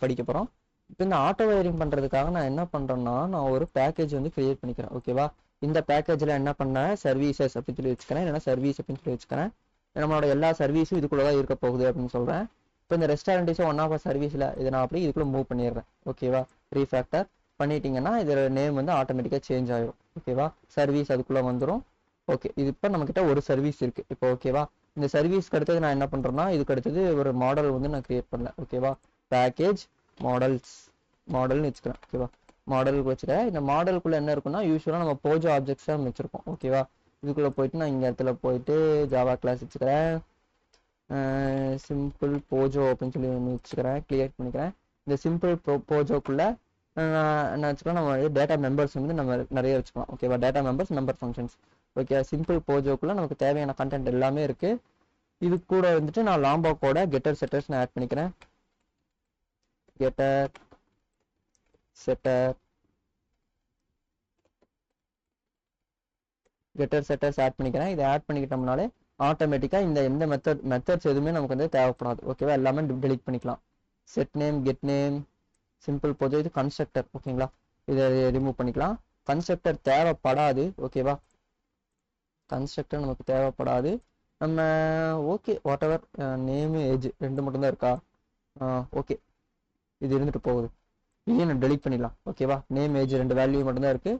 படிக்க போறோம். இப்போ இந்த ஆட்டோ வயரிங் பண்றதுக்காக நான் என்ன பண்றேன்னா நான் ஒரு பேக்கேஜ் வந்து கிரியேட் பண்ணிக்கிறேன். ஓகேவா? இந்த பேக்கேஜ்ல என்ன பண்ணேன், சர்வீசஸ் அப்படின்னு சொல்லி வச்சுக்கிறேன், இல்லைன்னா சர்வீஸ் அப்படின்னு சொல்லி வச்சுக்கிறேன். நம்மளோட எல்லா சர்வீஸும் இதுக்குள்ளதான் இருக்க போகுது அப்படின்னு சொல்றேன். இப்போ இந்த ரெஸ்டாரண்ட்ஸும் ஒன் ஆஃப் சர்வீஸ்ல இதை நான் அப்படி இதுக்குள்ள மூவ் பண்ணிடுறேன். ஓகேவா? ரீஃபேக்டர் பண்ணிட்டீங்கன்னா இதோட நேம் வந்து ஆட்டோமேட்டிக்கா சேஞ்ச் ஆயிடும். ஓகேவா? சர்வீஸ் அதுக்குள்ள வந்துடும். ஓகே, இது இப்போ நம்ம கிட்ட ஒரு சர்வீஸ் இருக்கு. இப்போ ஓகேவா? இந்த சர்வீஸ்க்கு அடுத்தது நான் என்ன பண்றேன்னா இதுக்கு அடுத்தது ஒரு மாடல் வந்து நான் கிரியேட் பண்ணேன். ஓகேவா? பேக்கேஜ் மாடல்னு வச்சுக்கிறேன். ஓகேவா? மாடலுக்கு வச்சுக்கிறேன். இந்த மாடலுக்குள்ள என்ன இருக்குன்னா யூஸ்வலா நம்ம போஜோ ஆப்ஜெக்ட்ஸ் தான் வச்சிருக்கோம். ஓகேவா? இதுக்குள்ள போயிட்டு நான் இங்க இடத்துல போயிட்டு ஜாவா கிளாஸ் வச்சுக்கிறேன், சிம்பிள் போஜோ அப்படின்னு சொல்லி ஒன்று வச்சுக்கிறேன், கிரியேட் பண்ணிக்கிறேன். இந்த சிம்பிள் போஜோக்குள்ள என்ன வச்சுக்கலாம், நம்ம டேட்டா மெம்பர்ஸ் வந்து நம்ம நிறைய வச்சுக்கலாம். ஓகேவா? Data members, member functions. Okay, simple போஜோக்குள்ள நமக்கு தேவையான கண்டென்ட் எல்லாமே இருக்கு. இது கூட வந்துட்டு நான் லாம்பா கோட கெட்டர் செட்டர்ஸ் நான் ஆட் பண்ணிக்கிறேன். கெட்டர் செட்டர்ஸ் ஆட் பண்ணிக்கிறேன். இதை ஆட் பண்ணிக்கிட்டோம்னாலே ஆட்டோமேட்டிக்கா இந்த எந்த மெத்தட்ஸ் எதுவுமே நமக்கு வந்து தேவைப்படாது. ஓகேவா? எல்லாமே டெலிட் பண்ணிக்கலாம். Set name, get name, simple போஜோ, இது கன்ஸ்ட்ரக்டர். ஓகேங்களா? இதை ரிமூவ் பண்ணிக்கலாம். கன்ஸ்ட்ரக்டர் தேவைப்படாது. ஓகேவா? கன்ஸ்ட்ரக்டர் நமக்கு தேவைப்படாது. நம்ம okay what ever, name age 2 மட்டும் தான் இருக்கா? ஓகே, இது இருந்துட்டு போகுது. இதையும் நம்ம டெலிட் பண்ணிடலாம். ஓகேவா? நேம் ஏஜ் 2 வேல்யூ மட்டும் தான் இருக்கு.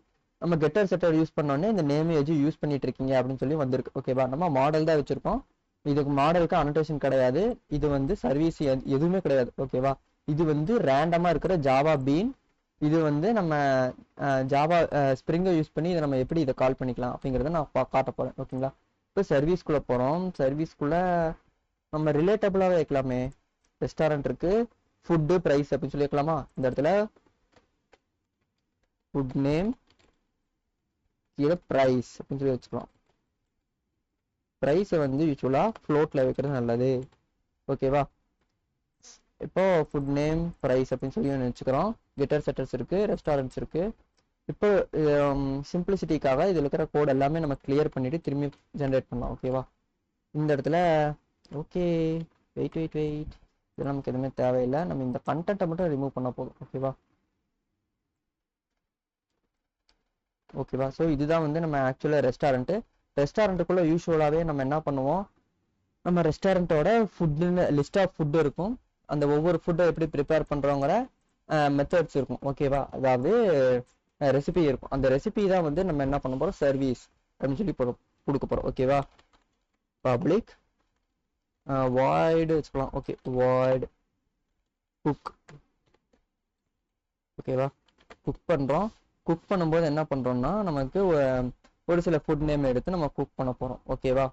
நம்ம கெட்டர் செட்டர் யூஸ் பண்ணோடனே இந்த நேம் ஏஜ் யூஸ் பண்ணிட்டு இருக்கீங்க அப்படின்னு சொல்லி வந்திருக்கு. ஓகேவா? நம்ம மாடல் தான் வச்சிருக்கோம். இதுக்கு மாடலுக்கு அனோட்டேஷன் கிடையாது. இது வந்து சர்வீஸ் எதுவுமே கிடையாது. ஓகேவா? இது வந்து ரேண்டமா இருக்கிற ஜாவா பீன். இது வந்து நம்ம ஜாவா ஸ்ப்ரிங்கை யூஸ் பண்ணி இதை நம்ம எப்படி இதை கால் பண்ணிக்கலாம் அப்படிங்கிறத நான் காட்ட போறேன். ஓகேங்களா? இப்போ சர்வீஸ்குள்ள போறோம். சர்வீஸ்குள்ள நம்ம ரிலேட்டபிளாவே வைக்கலாமே. ரெஸ்டாரண்ட் இருக்கு, ஃபுட்டு, பிரைஸ் அப்படின்னு சொல்லி வைக்கலாமா? இந்த இடத்துல ஃபுட் நேம் கீழே பிரைஸ் அப்படின்னு சொல்லி வச்சுக்கலாம். பிரைஸை வந்து யூஸ்வலா ஃப்ளோட்ல வைக்கிறது நல்லது. ஓகேவா? இப்போ ஃபுட் நேம் பிரைஸ் அப்படின்னு சொல்லி ஒன்று வச்சுக்கிறோம். கெட்டர் செட்டர்ஸ் இருக்கு, ரெஸ்டாரண்ட்ஸ் இருக்கு. இப்போ சிம்பிளிசிட்டிக்காக இதில் இருக்கிற கோட் எல்லாமே நம்ம கிளியர் பண்ணிட்டு திரும்பி ஜென்ரேட் பண்ணலாம். ஓகேவா? இந்த இடத்துல ஓகே, வெயிட் இது நமக்கு எதுவுமே தேவையில்லை. நம்ம இந்த கண்டென்ட்டை மட்டும் ரிமூவ் பண்ண போதும். ஓகேவா? ஸோ இதுதான் வந்து நம்ம ஆக்சுவலாக ரெஸ்டாரண்ட்டுக்குள்ள யூஸ்வலாகவே நம்ம என்ன பண்ணுவோம், நம்ம ரெஸ்டாரண்ட்டோட ஃபுட்டுன்னு லிஸ்ட் ஆஃப் ஃபுட்டு இருக்கும். அந்த ஒவ்வொரு ஃபுட்டை எப்படி ப்ரிப்பேர் பண்ணுறோங்கிற மெத்தட்ஸ் இருக்கும். ஓகேவா? அதாவது ரெசிபி இருக்கும். அந்த ரெசிபி தான் வந்து நம்ம என்ன பண்ண போகிறோம், சர்வீஸ் அப்படின்னு சொல்லி கொடுக்க போகிறோம். ஓகேவா? பப்ளிக் வாய்டு வச்சுக்கலாம். Okay, void cook. ஓகேவா? குக் பண்ணுறோம். குக் பண்ணும்போது என்ன பண்ணுறோம்னா நமக்கு ஒரு சில ஃபுட் நேம் எடுத்து நம்ம குக் பண்ண போகிறோம். ஓகேவா?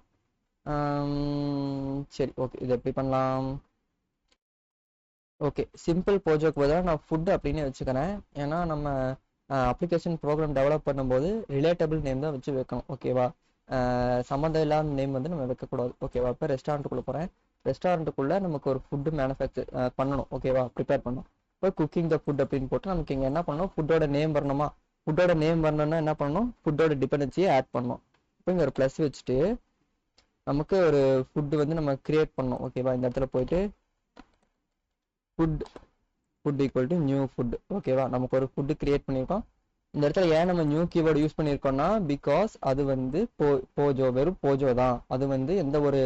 சரி, ஓகே, இது எப்படி பண்ணலாம்? ஓகே, சிம்பிள் போஜோக்கு பதிலாக நான் ஃபுட் அப்படின்னு வச்சுக்கிறேன். ஏன்னா நம்ம அப்ளிகேஷன் ப்ரோக்ராம் டெவலப் பண்ணும்போது ரிலேட்டபிள் நேம் தான் வச்சு வைக்கணும். ஓகேவா? சம்மந்தம் இல்லாத நேம் வந்து நம்ம வைக்கக்கூடாது. ஓகேவா? இப்போ ரெஸ்டாரண்ட்டுக்குள்ளே போகிறேன். ரெஸ்டாரண்ட்டுக்குள்ளே நமக்கு ஒரு ஃபுட்டு மேனுஃபேக்சர் பண்ணணும். ஓகேவா? ப்ரிப்பேர் பண்ணணும். இப்போ குக்கிங் த ஃபுட் அப்படின்னு போட்டு நமக்கு இங்கே என்ன பண்ணணும், ஃபுட்டோட நேம் வரணுமா? ஃபுட்டோட நேம் வரணும்னா என்ன பண்ணணும், ஃபுட்டோட டிபெண்டன்சியை ஆட் பண்ணணும். இப்போ இங்கே ஒரு ப்ளஸ் வச்சுட்டு நமக்கு ஒரு ஃபுட்டு வந்து நம்ம கிரியேட் பண்ணணும். ஓகேவா? இந்த இடத்துல போயிட்டு food equal to new food. ஓகேவா? நமக்கு ஒரு ஃபுட்டு கிரியேட் பண்ணியிருக்கோம். இந்த இடத்துல ஏன் நம்ம நியூ கீவேர்டு யூஸ் பண்ணியிருக்கோம்னா பிகாஸ் அது வந்து போஜோ, வெறும் போஜோ தான். அது வந்து எந்த ஒரு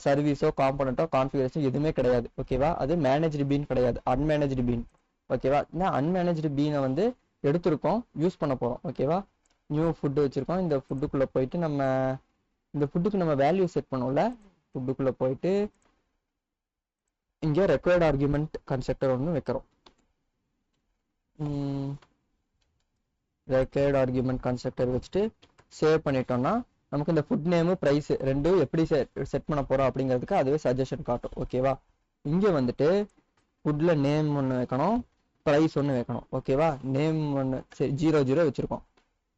சர்வீஸோ காம்பனண்ட்டோ கான்ஃபிகரேஷன் எதுவுமே கிடையாது. ஓகேவா? அது மேனேஜ்டு பீன் கிடையாது, அன்மேனேஜ்டு பீன். ஓகேவா? இந்த அன்மேனேஜ்டு பீனை வந்து எடுத்திருக்கோம், யூஸ் பண்ண போகிறோம். ஓகேவா, நியூ ஃபுட்டு வச்சுருக்கோம். இந்த ஃபுட்டுக்குள்ளே போயிட்டு இந்த ஃபுட்டுக்கு நம்ம வேல்யூ செட் பண்ணோம்ல, ஃபுட்டுக்குள்ளே போயிட்டு இங்கே ரெக்வயர்ட் ஆர்குமெண்ட் கன்ஸ்ட்ரக்டர் ஒன்று வைக்கிறோம். ரெக்வயர்ட் ஆர்குமெண்ட் கன்ஸ்ட்ரக்டர் வச்சுட்டு சேவ் பண்ணிட்டோம்னா நமக்கு இந்த ஃபுட் நேமு ப்ரைஸ் ரெண்டும் எப்படி செட் பண்ண போகிறோம் அப்படிங்கிறதுக்கு அதுவே சஜஷன் காட்டும். ஓகேவா, இங்கே வந்துட்டு ஃபுட்டில் நேம் ஒன்று வைக்கணும், ப்ரைஸ் ஒன்று வைக்கணும். ஓகேவா, நேம் ஒன்று சரி 00 வச்சுருக்கோம்.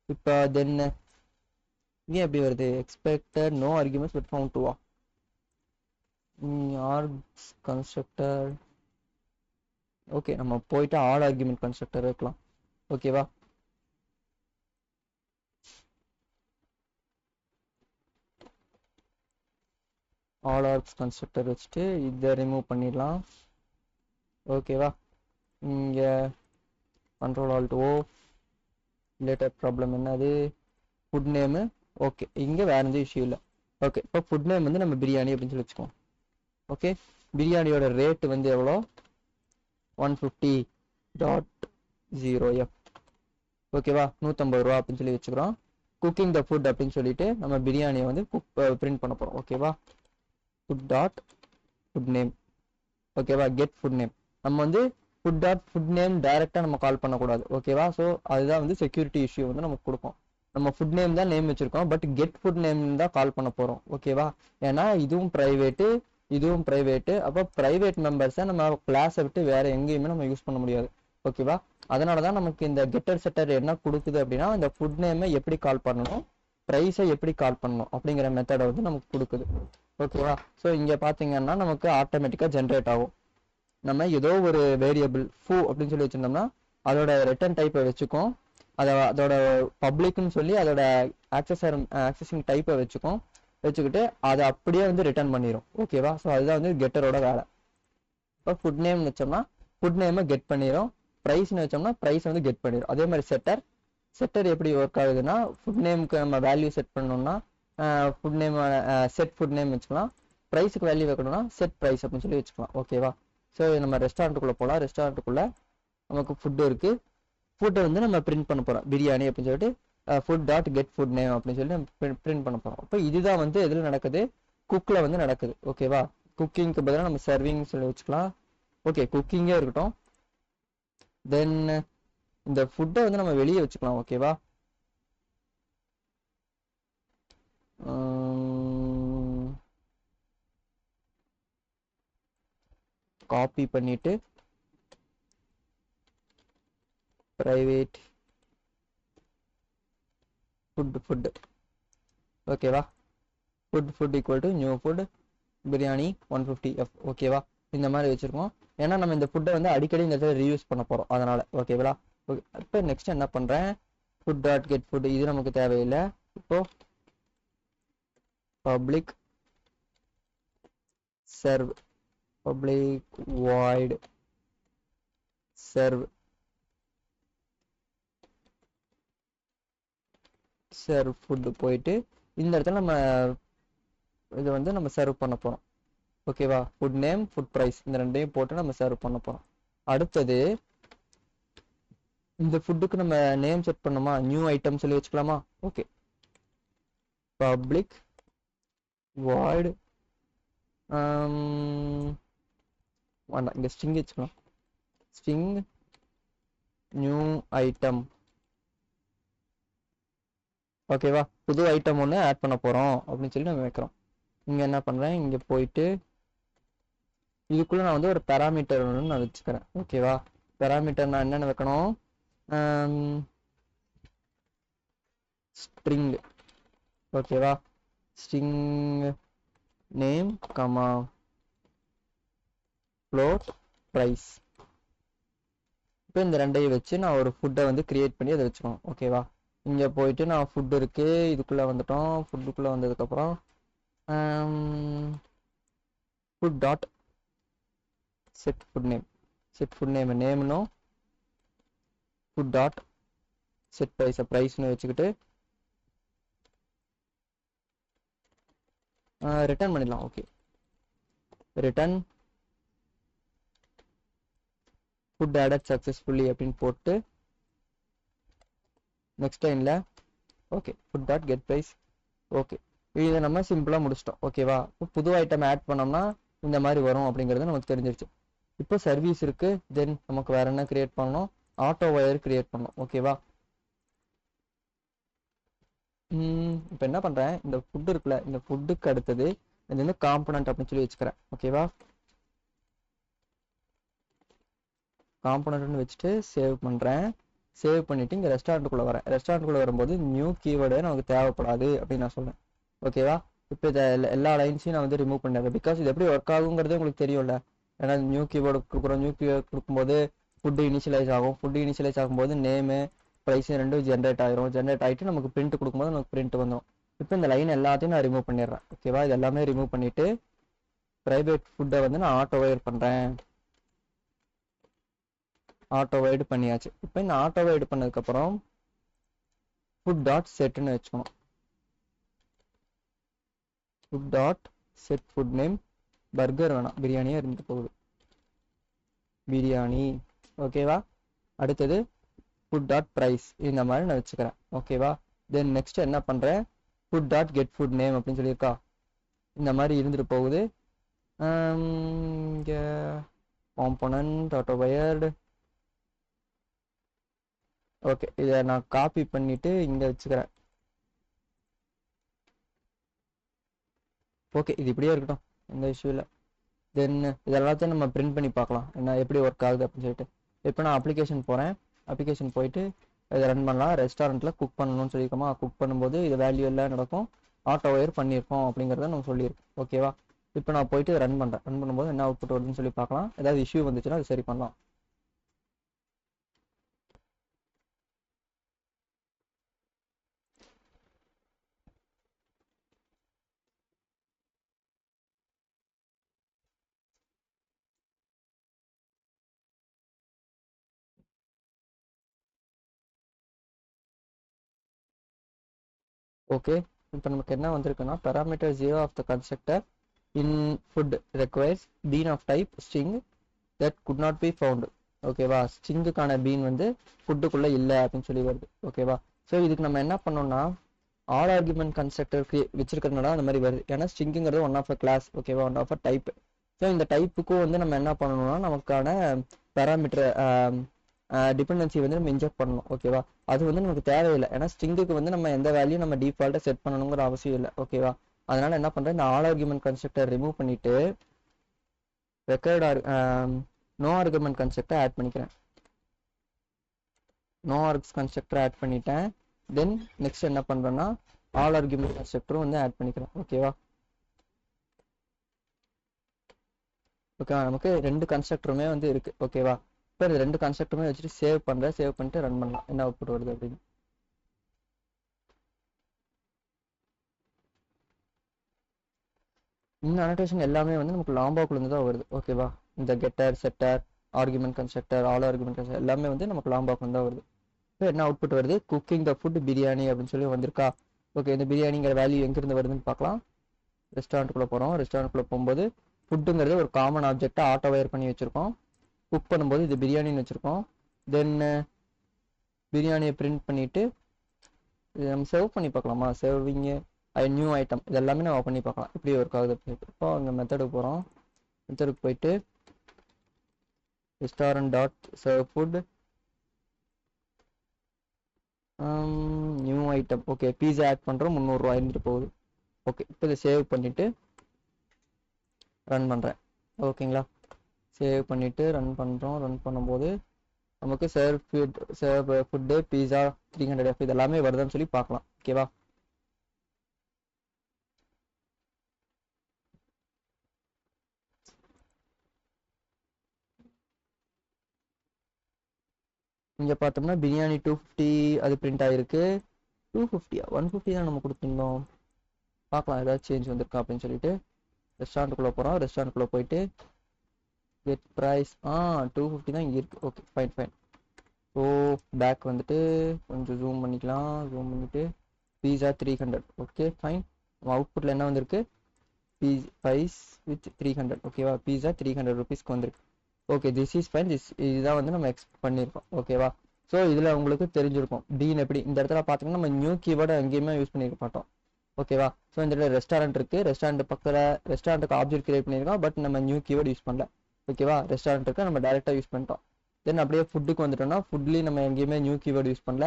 இப்போ தென் இங்கே எப்படி வருது, expected no arguments but found டுவா, ஆர்க்ஸ் கன்ஸ்ட்ரக்டர். ஓகே, நம்ம போயிட்டு ஆல் ஆர்குமெண்ட் கன்ஸ்ட்ரக்டர் வைக்கலாம். ஓகேவா, ஆல் ஆர்க்ஸ் கன்ஸ்ட்ரக்டர் வச்சுட்டு இதை ரிமூவ் பண்ணிடலாம். ஓகேவா, இங்கே கண்ட்ரோல் ஆல்ட் ஓ, ரிலேட்டட் ப்ராப்ளம் என்னது, ஃபுட் நேமு. ஓகே, இங்கே வேற எந்த இஷ்யூ இல்லை. ஓகே, இப்போ ஃபுட் நேம் வந்து நம்ம பிரியாணி அப்படின்னு சொல்லி வச்சுக்கோம். ஓகே, பிரியாணியோட ரேட்டு வந்து எவ்வளோ, 150.0f. ஓகேவா, 150 ரூபா அப்படின்னு சொல்லி வச்சுக்கிறோம். குக்கிங் த ஃபுட் அப்படின்னு சொல்லிட்டு நம்ம பிரியாணியை வந்து பிரிண்ட் பண்ண போகிறோம். ஓகேவா, ஃபுட் நேம். ஓகேவா, கெட் ஃபுட் நேம். நம்ம வந்து ஃபுட் நேம் டைரெக்டாக நம்ம கால் பண்ணக்கூடாது. ஓகேவா, ஸோ அதுதான் வந்து செக்யூரிட்டி இஷ்யூ வந்து நமக்கு கொடுக்கும். நம்ம ஃபுட் நேம் தான் நேம் வச்சிருக்கோம், பட் கெட் ஃபுட் நேம் தான் கால் பண்ண போகிறோம். ஓகேவா, ஏன்னா இதுவும் ப்ரைவேட்டு இதுவும் ப்ரைவேட்டு. அப்போ ப்ரைவேட் மெம்பர்ஸை நம்ம கிளாஸை விட்டு வேற எங்கேயுமே நம்ம யூஸ் பண்ண முடியாது. ஓகேவா, அதனால தான் நமக்கு இந்த கெட்டர் செட்டர் என்ன கொடுக்குது அப்படின்னா இந்த ஃபுட் நேமை எப்படி கால் பண்ணணும், ப்ரைஸை எப்படி கால் பண்ணணும் அப்படிங்கிற மெத்தடை வந்து நமக்கு கொடுக்குது. ஓகேவா, ஸோ இங்கே பார்த்தீங்கன்னா நமக்கு ஆட்டோமேட்டிக்காக ஜென்ரேட் ஆகும். நம்ம ஏதோ ஒரு வேரியபிள் ஃபூ அப்படின்னு சொல்லி வச்சிருந்தோம்னா அதோட ரிட்டர்ன் டைப்பை வச்சுக்கோம், அதோட பப்ளிக்னு சொல்லி அதோட ஆக்சஸிங் டைப்பை வச்சுக்கிட்டு அதை அப்படியே வந்து ரிட்டர்ன் பண்ணிடும். ஓகேவா, ஸோ அதுதான் வந்து கெட்டரோட வேலை. இப்போ ஃபுட் நேம் வச்சோம்னா ஃபுட் நேமை கெட் பண்ணிடும், ப்ரைஸ்னு வச்சோம்னா ப்ரைஸ் வந்து கெட் பண்ணிடும். அதே மாதிரி செட்டர் எப்படி ஒர்க் ஆகுதுன்னா ஃபுட் நேமுக்கு நம்ம வேல்யூ செட் பண்ணோம்னா food name set food name வச்சுக்கலாம், ப்ரைஸுக்கு வேல்யூ வைக்கணும்னா செட் ப்ரைஸ் அப்படின்னு சொல்லி வச்சுக்கலாம். ஓகேவா, ஸோ நம்ம ரெஸ்டாரண்ட்டுக்குள்ளே போகலாம். ரெஸ்டாரண்ட்டுக்குள்ளே நமக்கு ஃபுட்டு இருக்குது, ஃபுட்டை வந்து நம்ம பிரிண்ட் பண்ண போகிறோம் பிரியாணி அப்படின்னு சொல்லிட்டு food.get food name அப்படின்னு சொல்லி நம்ம பிரிண்ட் பண்ண போகிறோம். அப்போ இதுதான் வந்து எதில் நடக்குது, குக்கில் வந்து நடக்குது. ஓகேவா, குக்கிங்க்கு பதிலாக நம்ம சர்விங் சொல்லி வச்சுக்கலாம். ஓகே, குக்கிங்கே இருக்கட்டும். தென் இந்த ஃபுட்டை வந்து நம்ம வெளியே வச்சுக்கலாம். ஓகேவா, காப்பி பண்ணிட்டு பிரைவேட் ஃபுட். ஓகேவா, food equal to new food biryani 150f. ஓகேவா, இந்த மாதிரி வச்சிருக்கோம். ஏன்னா நம்ம இந்த ஃபுட்டை வந்து அடிக்கடி இந்த இடத்துல ரீயூஸ் பண்ண போகிறோம், அதனால. ஓகேவா, இப்போ நெக்ஸ்ட் என்ன பண்ணுறேன், food.get food இது நமக்கு தேவையில்லை. இப்போ public serve public void serve food போயிட்டு இந்த இடத்துல நம்ம இதை வந்து நம்ம சர்வ் பண்ண போகிறோம். ஓகேவா, ஃபுட் நேம் ஃபுட் ப்ரைஸ் இந்த ரெண்டையும் போட்டு நம்ம சர்வ் பண்ண போகிறோம். அடுத்தது இந்த ஃபுட்டுக்கு நம்ம நேம் செட் பண்ணோமா, நியூ ஐட்டம் சொல்லி வச்சுக்கலாமா. ஓகே, பப்ளிக் வாய்டு வேண்டாம், இங்கே ஸ்ட்ரிங் வச்சுக்கலாம், ஸ்ட்ரிங் நியூ ஐட்டம். ஓகேவா, புது ஐட்டம் ஒன்று ஆட் பண்ண போகிறோம் அப்படின்னு சொல்லி நம்ம வைக்கிறோம். இங்கே என்ன பண்ணுறேன், இங்கே போயிட்டு இதுக்குள்ளே நான் வந்து ஒரு பேராமீட்டர் ஒன்று நான் வச்சுக்கிறேன். ஓகேவா, பேராமீட்டர் நான் என்னென்ன வைக்கணும், ஸ்ட்ரிங். ஓகேவா, string name comma float price. இப்போ இந்த ரெண்டையும் வச்சு நான் ஒரு ஃபுட்டை வந்து கிரியேட் பண்ணி அதை வச்சுக்கணும். ஓகேவா, இங்கே போயிட்டு நான் ஃபுட் இருக்குது இதுக்குள்ளே வந்துட்டோம். ஃபுட்டுக்குள்ளே வந்ததுக்கப்புறம் food dot set food name நேம்னும் ஃபுட் டாட் செட் ப்ரைஸ்னு வச்சுக்கிட்டு ரிட்டர்ன் பண்ணிடலாம். Okay, return food added successfully அப்படின்னு போட்டு நெக்ஸ்ட் லைனில் okay food dot get price. Okay இதை நம்ம சிம்பிளாக முடிச்சிட்டோம். ஓகேவா? இப்போ புது ஐட்டம் ஆட் பண்ணோம்னா இந்த மாதிரி வரும் அப்படிங்கிறது நமக்கு தெரிஞ்சிருச்சு. இப்போ சர்வீஸ் இருக்கு. தென் நமக்கு வேற என்ன கிரியேட் பண்ணணும்? ஆட்டோ வயர் கிரியேட் பண்ணணும். ஓகேவா? இப்போ என்ன பண்றேன், இந்த ஃபுட் இருக்குல்ல, இந்த ஃபுட்டுக்கு அடுத்தது இது வந்து காம்பனன்ட் அப்படின்னு சொல்லி வச்சுக்கிறேன். ஓகேவா? காம்பனன்ட்னு வச்சுட்டு சேவ் பண்றேன். சேவ் பண்ணிட்டு இங்க ரெஸ்டாரண்ட்டுக்குள்ள வரேன். ரெஸ்டாரண்ட்டுக்குள்ள வரும்போது நியூ கீவேர்டு நமக்கு தேவைப்படாது அப்படின்னு நான் சொல்றேன். ஓகேவா? இப்போ இதை எல்லா லைன்ஸையும் நான் வந்து ரிமூவ் பண்ணிடுறேன். பிகாஸ் இது எப்படி ஒர்க் ஆகுங்கிறது உங்களுக்கு தெரியும்ல. ஏன்னா நியூ கீவேர்டு கொடுக்குறோம். நியூ கீவேர்டு கொடுக்கும்போது ஃபுட்டு இனிஷியலைஸ் ஆகும். ஃபுட்டு இனிஷியலைஸ் ஆகும்போது நேமு ப்ரைஸ் ரெண்டும் ஜென்ரேட் ஆயிரும். ஜென்ரேட் ஆகிட்டு நமக்கு பிரிண்ட் கொடுக்கும்போது நமக்கு பிரிண்ட் வந்துடும். இப்போ இந்த லைன் எல்லாத்தையும் நான் ரிமூவ் பண்ணிடுறேன். ஓகேவா? இது எல்லாமே ரிமூவ் பண்ணிட்டு ப்ரைவேட் ஃபுட்டை வந்து நான் ஆட்டோ வயர் பண்றேன். ஆட்டோ வைடு பண்ணியாச்சு. இப்போ இந்த ஆட்டோ வைடு பண்ணதுக்கப்புறம் ஃபுட் டாட் செட்னு வச்சுக்கணும். Food dot set food name. Burger வேணாம், பிரியாணியாக இருந்து போகுது. பிரியாணி. ஓகேவா? அடுத்தது ஃபுட் டாட் ப்ரைஸ் இந்த மாதிரி நான் வச்சுக்கிறேன். ஓகேவா? தென் நெக்ஸ்ட் என்ன பண்ணுறேன், food dot get food name அப்படின்னு சொல்லியிருக்கா. இந்த மாதிரி இருந்துட்டு போகுது. இங்கே காம்பனன்ட் ஆட்டோ வயர்டு. ஓகே இதை நான் காப்பி பண்ணிட்டு இங்கே வச்சுக்கிறேன். ஓகே இது இப்படியே இருக்கட்டும், எந்த இஷ்யூ இல்லை. தென் இதெல்லாத்தையும் நம்ம பிரிண்ட் பண்ணி பார்க்கலாம் என்ன எப்படி ஒர்க் ஆகுது அப்படின்னு சொல்லிட்டு. இப்போ நான் அப்ளிகேஷன் போகிறேன். அப்ளிகேஷன் போயிட்டு இதை ரன் பண்ணலாம். ரெஸ்டாரண்ட்டில் குக் பண்ணணும்னு சொல்லியிருக்கோமா, குக் பண்ணும்போது இது வேல்யூ எல்லாம் நடக்கும். ஆட்டோ ஒயர் பண்ணியிருக்கோம் அப்படிங்கிறத நம்ம சொல்லியிருக்கோம். ஓகேவா? இப்போ நான் போயிட்டு ரன் பண்ணுறேன். ரன் பண்ணும்போது என்ன அவுட்புட் வருதுன்னு சொல்லி பார்க்கலாம். ஏதாவது இஷ்யூ வந்துச்சுன்னா அது சரி பண்ணலாம். ஓகே இப்போ நமக்கு என்ன வந்திருக்குன்னா, parameter 0 of the constructor in food requires bean of type string that could not be found. ஓகேவா? ஸ்ட்ரிங்குக்கான பீன் வந்து ஃபுட்டுக்குள்ள இல்லை அப்படின்னு சொல்லி வருது. ஓகேவா? ஸோ இதுக்கு நம்ம என்ன பண்ணோம்னா, ஆல் ஆர்குமெண்ட் கன்ஸ்ட்ரக்டருக்கு வச்சிருக்கிறதுனால அந்த மாதிரி வருது. ஏன்னா ஸ்ட்ரிங்குங்கிறது ஒன் ஆஃப் அ கிளாஸ். ஓகேவா? One of a type. So இந்த டைப்புக்கும் வந்து நம்ம என்ன பண்ணணும்னா, நமக்கான பேராமீட்டர் டிபெண்டன்சி வந்து நம்ம இன்ஜெக்ட் பண்ணணும். ஓகேவா? அது வந்து நமக்கு தேவையில்லை. ஏன்னா ஸ்ட்ரிங்குக்கு வந்து நம்ம எந்த வேல்யூ நம்ம டிஃபால்ட்டாக செட் பண்ணணுங்கிற அவசியம் இல்லை. ஓகேவா? அதனால என்ன பண்றேன், இந்த ஆல் ஆர்குமெண்ட் கன்ஸ்ட்ரக்டர் ரிமூவ் பண்ணிட்டு record no argument constructor add பண்ணிக்கிறேன். நோ ஆர்க்ஸ் கன்ஸ்ட்ரக்டர் ஆட் பண்ணிட்டேன். தென் நெக்ஸ்ட் என்ன பண்றேன்னா, ஆல் ஆர்குமெண்ட் கன்ஸ்ட்ரக்டரும் வந்து ஆட் பண்ணிக்கிறேன். ஓகேவா? ஓகேவா? நமக்கு ரெண்டு கன்ஸ்ட்ரக்டருமே வந்து இருக்கு. ஓகேவா? இப்போ இது ரெண்டு கன்ஸ்ட்ரக்டருமே வச்சுட்டு சேவ் பண்றேன். சேவ் பண்ணிட்டு ரன் பண்ணலாம் என்ன அவுட்புட் வருது அப்படின்னு. இந்த அனோட்டேஷன் எல்லாமே வந்து நமக்கு லாம்பாக்குள்ள தான் வருது. ஓகேவா? இந்த getter, setter, argument constructor, all argument constructor எல்லாமே வந்து நமக்கு லாம்பாக்குள்ள தான் வருது. இப்போ என்ன அவுட்புட் வருது, குக்கிங் த ஃபுட் பிரியாணி அப்படின்னு சொல்லி வந்திருக்கா. ஓகே இந்த பிரியாணிங்கிற வேல்யூ எங்கிருந்து வருதுன்னு பார்க்கலாம். ரெஸ்டாரண்ட்டுக்குள்ள போகிறோம். ரெஸ்டாரண்ட்டுக்குள்ள போகும்போது ஃபுட்டுங்கிறது ஒரு காமன் ஆப்ஜெக்டை ஆட்டோ வயர் பண்ணி வச்சிருக்கோம். குக் பண்ணும்போது இது பிரியாணின்னு வச்சிருக்கோம். தென் பிரியாணியை பிரிண்ட் பண்ணிட்டு இது நம்ம சர்வ் பண்ணி பார்க்கலாமா, சர்விங்கு நியூ ஐட்டம் இது எல்லாமே நம்ம பண்ணி பார்க்கலாம் இப்படி ஒர்க் ஆகுது அப்படின்ட்டு. இப்போ அந்த மெத்தடுக்கு போகிறோம். மெத்தடுக்கு போயிட்டு restaurant dot serve food new item. Okay pizza add பண்ணுறோம். 300 ரூபா இருந்துட்டு போகுது. ஓகே இப்போ இதை சேவ் பண்ணிவிட்டு ரன் பண்ணுறேன். ஓகேங்களா? சேவ் பண்ணிவிட்டு ரன் பண்ணுறோம். ரன் பண்ணும்போது நமக்கு சர்வ் ஃபுட்டு பீஸா 300 இது எல்லாமே வருதுன்னு சொல்லி பார்க்கலாம். ஓகேவா? இங்கே பார்த்தோம்னா பிரியாணி 250 அது பிரிண்ட் ஆகிருக்கு. 250 150 தான் நம்ம கொடுத்துருந்தோம். பார்க்கலாம் ஏதாவது சேஞ்ச் வந்திருக்கா அப்படின்னு சொல்லிட்டு ரெஸ்டாரண்ட்டுக்குள்ளே போகிறோம். ரெஸ்டாரண்ட்டுக்குள்ளே போயிட்டு கெட் ப்ரைஸ் 250 தான் இங்கே இருக்குது. Okay fine fine. So back வந்துட்டு கொஞ்சம் ஜூம் பண்ணிக்கலாம். ஜூம் பண்ணிவிட்டு பீஸா 300. Okay fine. நம்ம அவுட்புட்டில் என்ன வந்திருக்கு, ப்ரைஸ் வித் 300. ஓகேவா? பீஸா 300 ருபீஸ்க்கு வந்திருக்கு. Okay this is fine. இதுதான் வந்து நம்ம எக்ஸ்பெக்ட் பண்ணியிருக்கோம். ஓகேவா? ஸோ இதில் உங்களுக்கு தெரிஞ்சிருக்கும் பீன் எப்படி இந்த இடத்துல பார்த்தீங்கன்னா நம்ம நியூ கீவேர்டை எங்கேயுமே யூஸ் பண்ணியிருக்க மாட்டோம். ஓகேவா? ஸோ இந்த இடத்துல ரெஸ்டாரண்ட் இருக்குது, ரெஸ்டாரண்ட் பக்கத்தில் ரெஸ்டாரண்ட்டுக்கு ஆப்ஜெக்ட் கிரியேட் பண்ணியிருக்கோம், பட் நம்ம நியூ கீவேர்டு யூஸ் பண்ணல. ஓகேவா? ரெஸ்டாரண்ட்டுக்கு நம்ம டேரெக்டாக யூஸ் பண்ணிட்டோம். தென் அப்படியே ஃபுட்டுக்கு வந்துட்டோம்னா ஃபுட்லேயும் நம்ம எங்கேயுமே நியூ கீவேர்டு யூஸ் பண்ணல.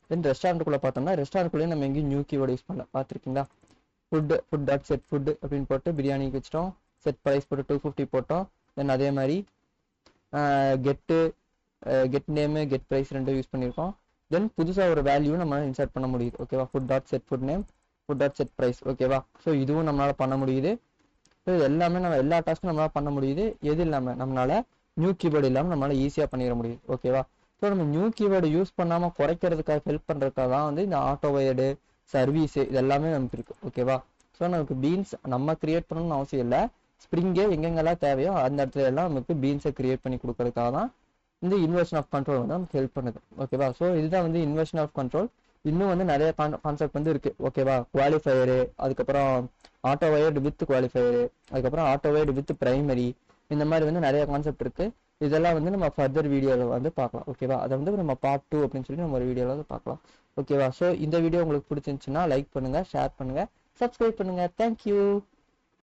தென் ரெஸ்டாரண்ட்டுக்குள்ளே பார்த்தோம்னா ரெஸ்டாரண்ட்குள்ளேயும் நம்ம எங்கேயும் நியூ கீவேர்டு யூஸ் பண்ணல. பார்த்துருக்கீங்களா? ஃபுட் டாட் செட் ஃபுட் அப்படின்னு போட்டு பிரியாணிக்கு வச்சிட்டோம். செட் ப்ரைஸ் போட்டு 250 போட்டோம். தென் அதே மாதிரி கெட் நேமு கெட் ப்ரைஸ் ரெண்டும் யூஸ் பண்ணியிருக்கோம். தென் புதுசாக ஒரு வேல்யூ நம்ம இன்சர்ட் பண்ண முடியுது. ஓகேவா? Food dot set food name food dot set price. ஓகேவா? ஸோ இதுவும் நம்மளால் பண்ண முடியுது. ஸோ இது எல்லாமே நம்ம எல்லா டாஸ்க்கும் நம்மளால் பண்ண முடியுது. எது இல்லாமல் நம்மளால் நியூ கீவேர்டு இல்லாமல் நம்மளால் ஈஸியாக பண்ணிட முடியுது. ஓகேவா? ஸோ நம்ம நியூ கீவேர்டு யூஸ் பண்ணாமல் குறைக்கிறதுக்காக ஹெல்ப் பண்ணுறதுக்காக தான் வந்து இந்த ஆட்டோ வயர்டு சர்வீஸு இது எல்லாமே நமக்கு இருக்குது. ஓகேவா? ஸோ நமக்கு பீன்ஸ் நம்ம கிரியேட் பண்ணணும்னு அவசியம் இல்லை. ஸ்ப்ரிங்கே எங்கெங்கெல்லாம் தேவையோ அந்த இடத்துல எல்லாம் நமக்கு பீன்ஸை கிரியேட் பண்ணி கொடுக்கறதுக்காக தான் இந்த இன்வர்ஷன் ஆஃப் கண்ட்ரோல் வந்து நமக்கு ஹெல்ப் பண்ணுது. ஓகேவா? ஸோ இதுதான் வந்து இன்வர்ஷன் ஆஃப் கண்ட்ரோல். இன்னும் வந்து நிறைய கான்செப்ட் வந்து இருக்கு. ஓகேவா? குவாலிஃபயரு, அதுக்கப்புறம் ஆட்டோ வயர்டு வித் குவாலிஃபயரு, அதுக்கப்புறம் ஆட்டோ வயர்டு வித் பிரைமரி, இந்த மாதிரி வந்து நிறைய கான்செப்ட் இருக்கு. இதெல்லாம் வந்து நம்ம ஃபர்தர் வீடியோவில் வந்து பார்க்கலாம். ஓகேவா? அதை வந்து நம்ம பார்ட் 2 அப்படின்னு சொல்லி நம்ம ஒரு வீடியோவில் வந்து பார்க்கலாம். ஓகேவா? ஸோ இந்த வீடியோ உங்களுக்கு பிடிச்சிருந்துச்சுன்னா லைக் பண்ணுங்க, ஷேர் பண்ணுங்க, சப்ஸ்கிரைப் பண்ணுங்க. தேங்க்யூ.